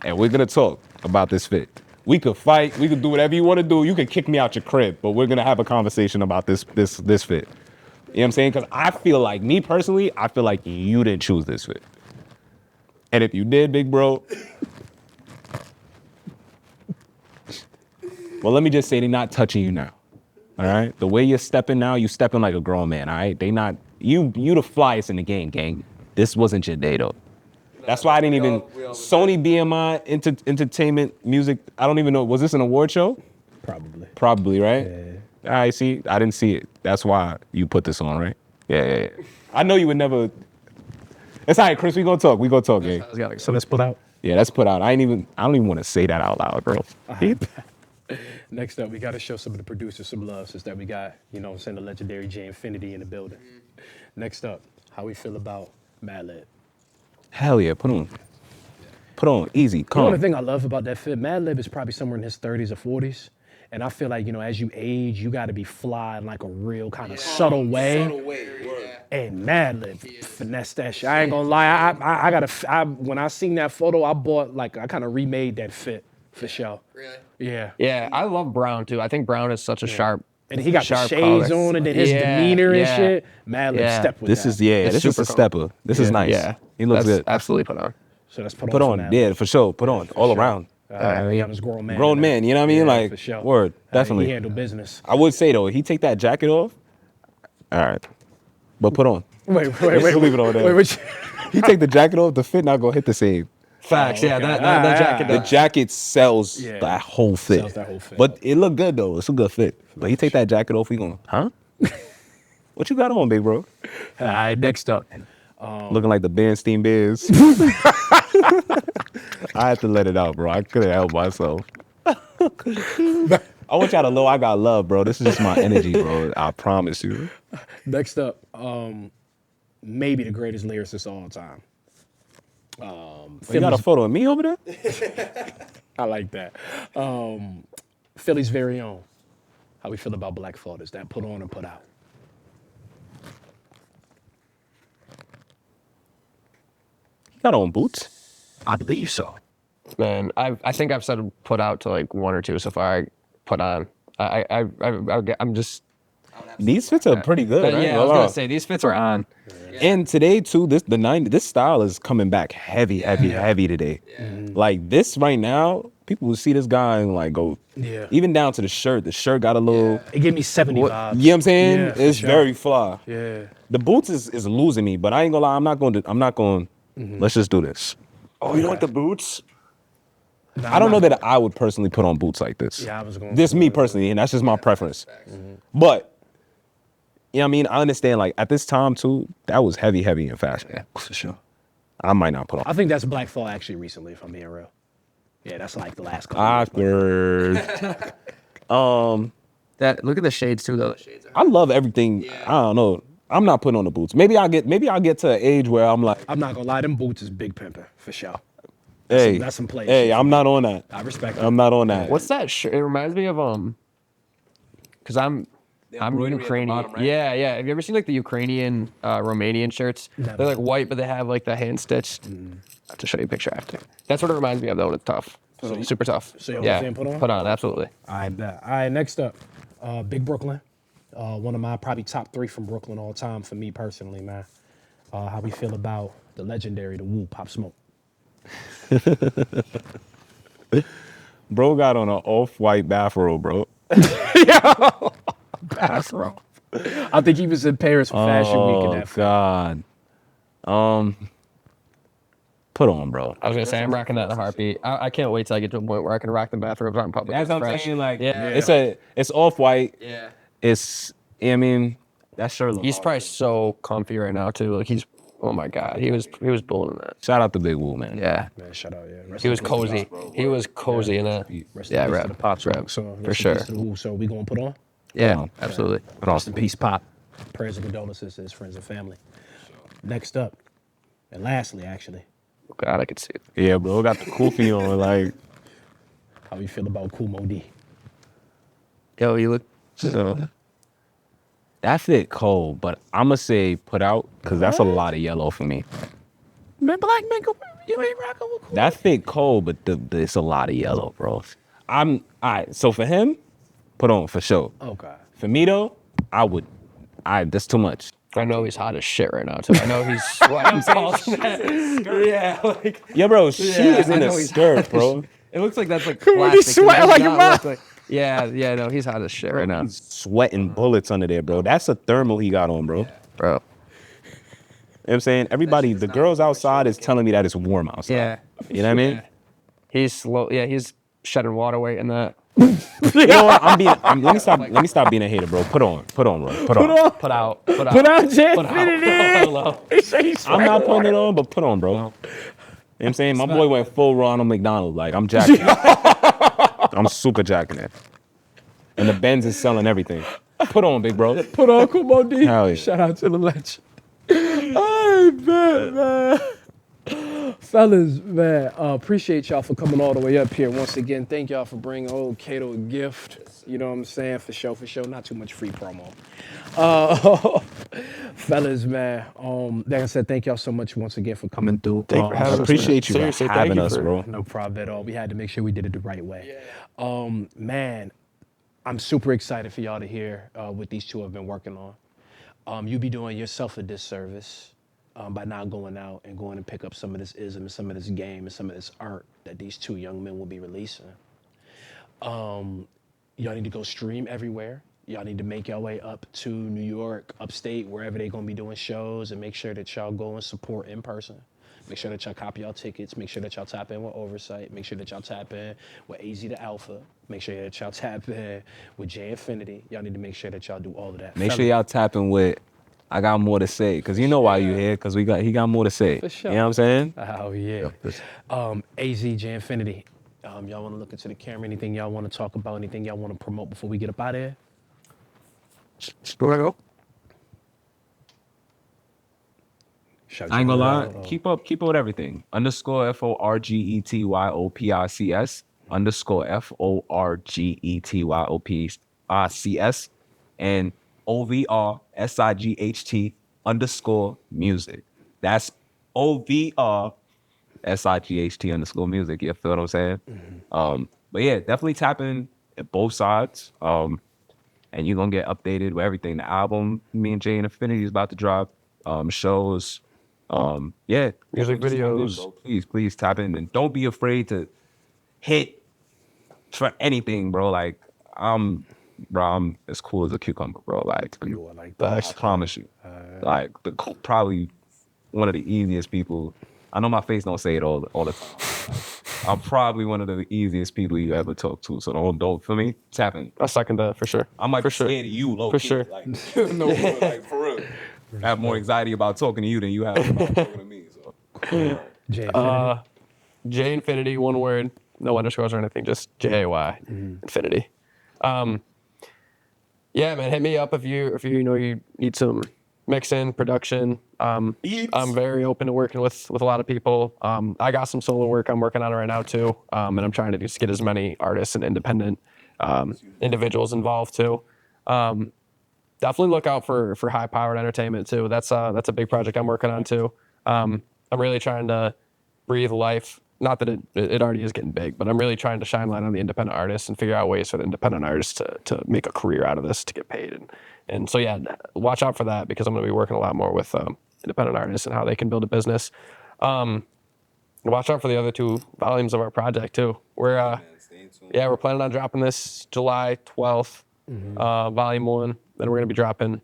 And we're gonna talk about this fit. We could fight, we could do whatever you wanna do. You can kick me out your crib, but we're gonna have a conversation about this fit. You know what I'm saying? Because I feel like, me personally, I feel like you didn't choose this fit. And if you did, big bro, well, let me just say they're not touching you now. All right? The way you're stepping now, you stepping like a grown man, all right? They not, you the flyest in the game, gang. This wasn't your day, though. That's why I didn't even, Sony BMI Entertainment Music, I don't even know, was this an award show? Probably. Probably, right? Yeah. I see. I didn't see it. That's why you put this on, right? Yeah. I know you would never. It's all right, Chris. We gonna talk, gang. So let's put out. Yeah, that's put out. I don't even want to say that out loud, bro. Next up, we got to show some of the producers some love since that we got, you know what I'm saying, the legendary J Infinity in the building. Next up, how we feel about Madlib. Hell yeah, put on, easy, The only calm. thing I love about that fit, Madlib is probably somewhere in his 30s or 40s. And I feel like, you know, as you age, you got to be fly in like a real kind of subtle way. And Madlib finesse that shit. I ain't gonna lie, I gotta, when I seen that photo, I kind of remade that fit for sure. Really? Yeah. Yeah, I love Brown too. I think Brown is such a sharp. And he got the sharp shades color. on and then his Yeah, demeanor and yeah. shit. Madlib Yeah. step with This that. is this is a super stepper. This is nice. Yeah, he looks that's good. Absolutely put on. So that's put Put on. on, for yeah, for sure. Put on all sure. around. Yeah, this grown man. Grown man, you know what I mean? Yeah, Like, for sure. word, definitely. He handle business. I would say though, he take that jacket off. All right, but put on. Wait. Let's leave it on there. Wait. He take the jacket off, the fit not gonna hit the same. Facts. Yeah, okay. that jacket. The jacket sells Yeah. that whole fit. Sells that whole fit. But it look good though. It's a good fit. But he take that jacket off, we going, huh? What you got on, big bro? All right, next up. Looking like the Bernstein Bears. I had to let it out, bro. I couldn't help myself. I want y'all to know I got love, bro. This is just my energy, bro. I promise you. Next up, maybe the greatest lyricist of all time. You got a photo of me over there? I like that. Philly's very own. How we feel about Black Thought? Is that put on or put out? You got on boots? I believe so. Man, I think I've said put out to like one or two so far. I put on. I'm just. These fits are pretty good, right? Yeah, I was gonna say these fits are on. And today too, this style is coming back heavy today. Like this right now, people will see this guy and like go, even down to the shirt. The shirt got a little, It gave me 70 vibes. you know what I'm saying? Yeah, for It's sure. very fly. Yeah. The boots is losing me, but I ain't gonna lie, I'm not going. Let's just do this. Oh, you don't like the boots? I don't know that I would personally put on boots like this. Yeah, I was going. This me personally, and that's just my preference. But you know what I mean? I understand like at this time too, that was heavy in fashion. Yeah, for sure. I might not put on. I think that's Black Thought actually recently, if I'm being real. Yeah, that's like the last couple years. Awkward. That look at the shades too though. I love everything. I don't know. I'm not putting on the boots. Maybe I'll get to an age where I'm like, I'm not gonna lie, them boots is big pimping for sure. hey, that's some play hey, shit. I'm not on that. I respect it. I'm not on that. What's that shirt? It reminds me of because I'm I'm Ukrainian. Yeah. Have you ever seen like the Ukrainian, Romanian shirts? Never. They're like white, but they have like the hand stitched. I have to show you a picture after. That's what it reminds me of, though. When it's tough. Super tough. so you're yeah. saying put on? Put on, absolutely. I bet. All right, next up, Big Brooklyn. One of my probably top 3 from Brooklyn all time for me personally, man. How we feel about the legendary, the Woo, Pop Smoke. Bro got on an off-white bathrobe, bro. Bathrobe. I think he was in Paris for Fashion Week in that. God. Put on, bro. I was gonna say I'm rocking that in a heartbeat. I can't wait till I get to a point where I can rock the bathrobes out in public. That's what I'm fresh. saying. Like, Yeah. it's off-white. Yeah. I mean, that sure looks. He's probably so comfy right now too. Like oh my God, he was bullying that. Shout out to Big Woo, man. Yeah. Man, shout out, yeah. He was cozy. He was cozy in that. Yeah, rap. rap. The Pop Rap. Smoke. So, For rest in sure. peace to the Woo. So we gonna put on? Yeah, absolutely. Put on. Rest in peace, Pop. Prayers and condolences to his friends and family. Next up, and lastly, actually, Oh God, I could see it. Yeah, bro. Got the kufi on. Like, how we feel about Kool Mo D. Yo, you look. that fit cold, but I'ma say put out because that's a lot of yellow for me. Man, black man, you ain't rocking with Kool. That fit cold, but it's a lot of yellow, bro. All right. So for him, put on for sure. Oh God. For me though, that's too much. I know he's hot as shit right now too. I know he's sweating balls. Yeah, like Yeah, bro. She is I in a know he's skirt, bro. it looks like that's like on, plastic. he's sweating It does like your not mom. look like- Yeah, no, he's hot as shit right now, Sweating bullets under there, bro. That's a thermal he got on, bro. bro. You know what I'm saying? Everybody, the girls outside is telling me that it's warm outside. Yeah, You know what I mean? he's slow. Yeah, he's shedding water weight in that. You know what? Let me stop being a hater, bro. Put on, bro. Put on. Put out, Put out, Jet. put out. Hello. I'm not putting it on, but put on, bro. You know what I'm saying? My boy went full Ronald McDonald. Like, I'm jacking it. I'm super jacking it. And the Benz is selling everything. Put on, big bro. Put on Kool Mo D. Hell yeah. Shout out to the legend. I bet, man. Fellas, man, appreciate y'all for coming all the way up here. Once again, thank y'all for bringing old Cato a gift. You know what I'm saying? For sure. Not too much free promo. Fellas, man, like I said, thank y'all so much once again for coming through. Thank you for having us, Appreciate you man. for Seriously, thank having you us, for- bro. No problem at all. We had to make sure we did it the right way. Man, I'm super excited for y'all to hear what these two have been working on. You be doing yourself a disservice by not going out and going and pick up some of this ism and some of this game and some of this art that these two young men will be releasing. Y'all need to go stream everywhere. Y'all need to make your way up to New York, upstate, wherever they're gonna be doing shows, and make sure that y'all go and support in person. Make sure that y'all copy y'all tickets. Make sure that y'all tap in with Ovrsight. Make sure that y'all tap in with AZ the Alpha. Make sure that y'all tap in with J Infinity. Y'all need to make sure that y'all do all of that. Make sure y'all tapping with I got more to say, because you know why you here, because he got more to say. For sure. You know what I'm saying? Oh, yeah. AZ, J Infinity. Y'all want to look into the camera? Anything y'all want to talk about? Anything y'all want to promote before we get up out of here? Where I go? I ain't gonna lie. Keep up with everything. _ FORGETYOPICS _ FORGETYOPICS and OVRSIGHT _ music. That's OVRSIGHT _ music. You feel what I'm saying? But yeah, definitely tap in at both sides. And you're gonna get updated with everything. The album, me and Jay and Infinity is about to drop. Shows. Yeah. Music videos. Please tap in and don't be afraid to hit for anything, bro. Like I'm as cool as a cucumber, bro. Like I promise you. Like probably one of the easiest people. I know my face don't say it all the time. I'm probably one of the easiest people you ever talk to. So don't for me, tap in. I second that for sure. I might for be sure. scared of you, low For key. sure. Like, no, like for real. I have more anxiety about talking to you than you have about talking to me. So. J Infinity. J Infinity, one word, no underscores or anything, just JAY Infinity. Yeah, man, hit me up if you you need some mixing, production. I'm very open to working with a lot of people. I got some solo work I'm working on right now too, and I'm trying to just get as many artists and independent individuals involved too. definitely look out for high powered entertainment too. That's a big project I'm working on too. I'm really trying to breathe life. Not that it already is getting big, but I'm really trying to shine light on the independent artists and figure out ways for the independent artists to make a career out of this, to get paid. And so yeah, watch out for that, because I'm going to be working a lot more with independent artists and how they can build a business. Watch out for the other 2 volumes of our project too. We're planning on dropping this July 12th, volume 1. Then we're going to be dropping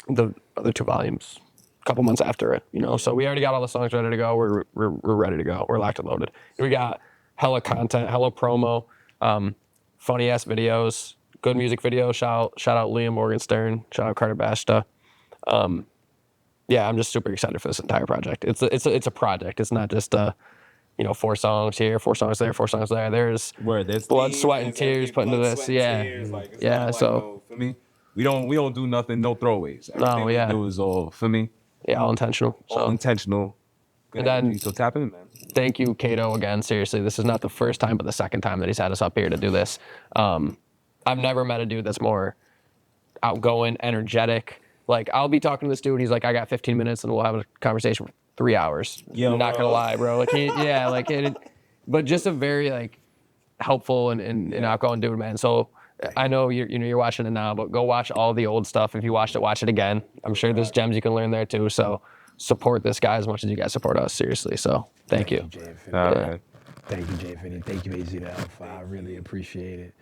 the other 2 volumes a couple months after it, So we already got all the songs ready to go. We're ready to go. We're locked and loaded. We got hella content, hella promo, funny ass videos, good music videos. Shout out Liam Morgenstern. Shout out Carter Bashta. Yeah, I'm just super excited for this entire project. It's a project. It's not just 4 songs here, 4 songs there, 4 songs there. There's blood, sweat, and tears put into this. Yeah. So for me, we don't do nothing, no throwaways. Everything we do is all for me. Yeah, all intentional. All intentional. And then, so tap in, man. Thank you, Cato, again. Seriously, this is not the first time, but the second time that he's had us up here to do this. I've never met a dude that's more outgoing, energetic. Like, I'll be talking to this dude, he's like, I got 15 minutes, and we'll have a conversation for 3 hours. Yeah, I'm not gonna lie, bro. Like, but just a very helpful and outgoing dude, man. So I know you're watching it now, but go watch all the old stuff. If you watched it, watch it again. I'm sure there's gems you can learn there too. So support this guy as much as you guys support us. Seriously. So thank you. Thank you, Jay Finney. Thank you, AZ the Alpha. I really appreciate it.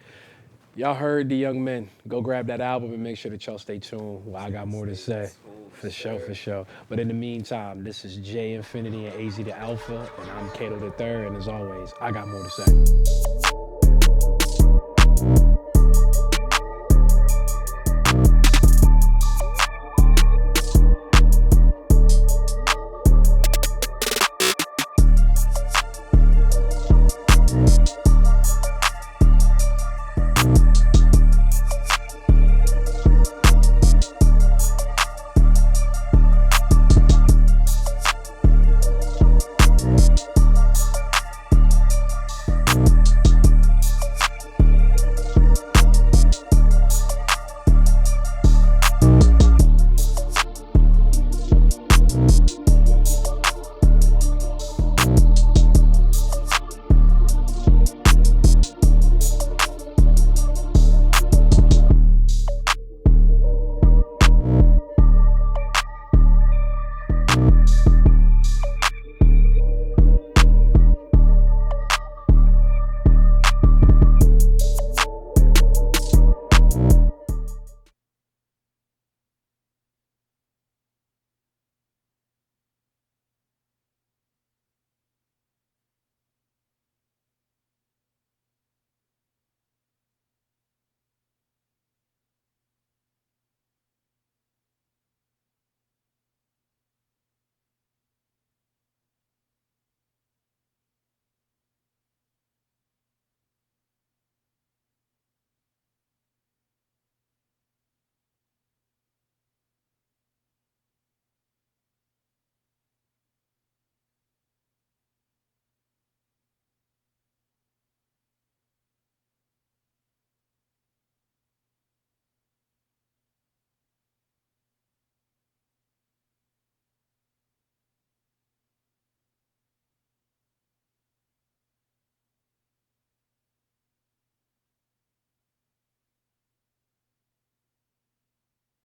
Y'all heard the young men. Go grab that album and make sure that y'all stay tuned. Well, I got more to say. For sure. But in the meantime, this is J Infinity and AZ the Alpha, and I'm Cato III, and as always, I got more to say.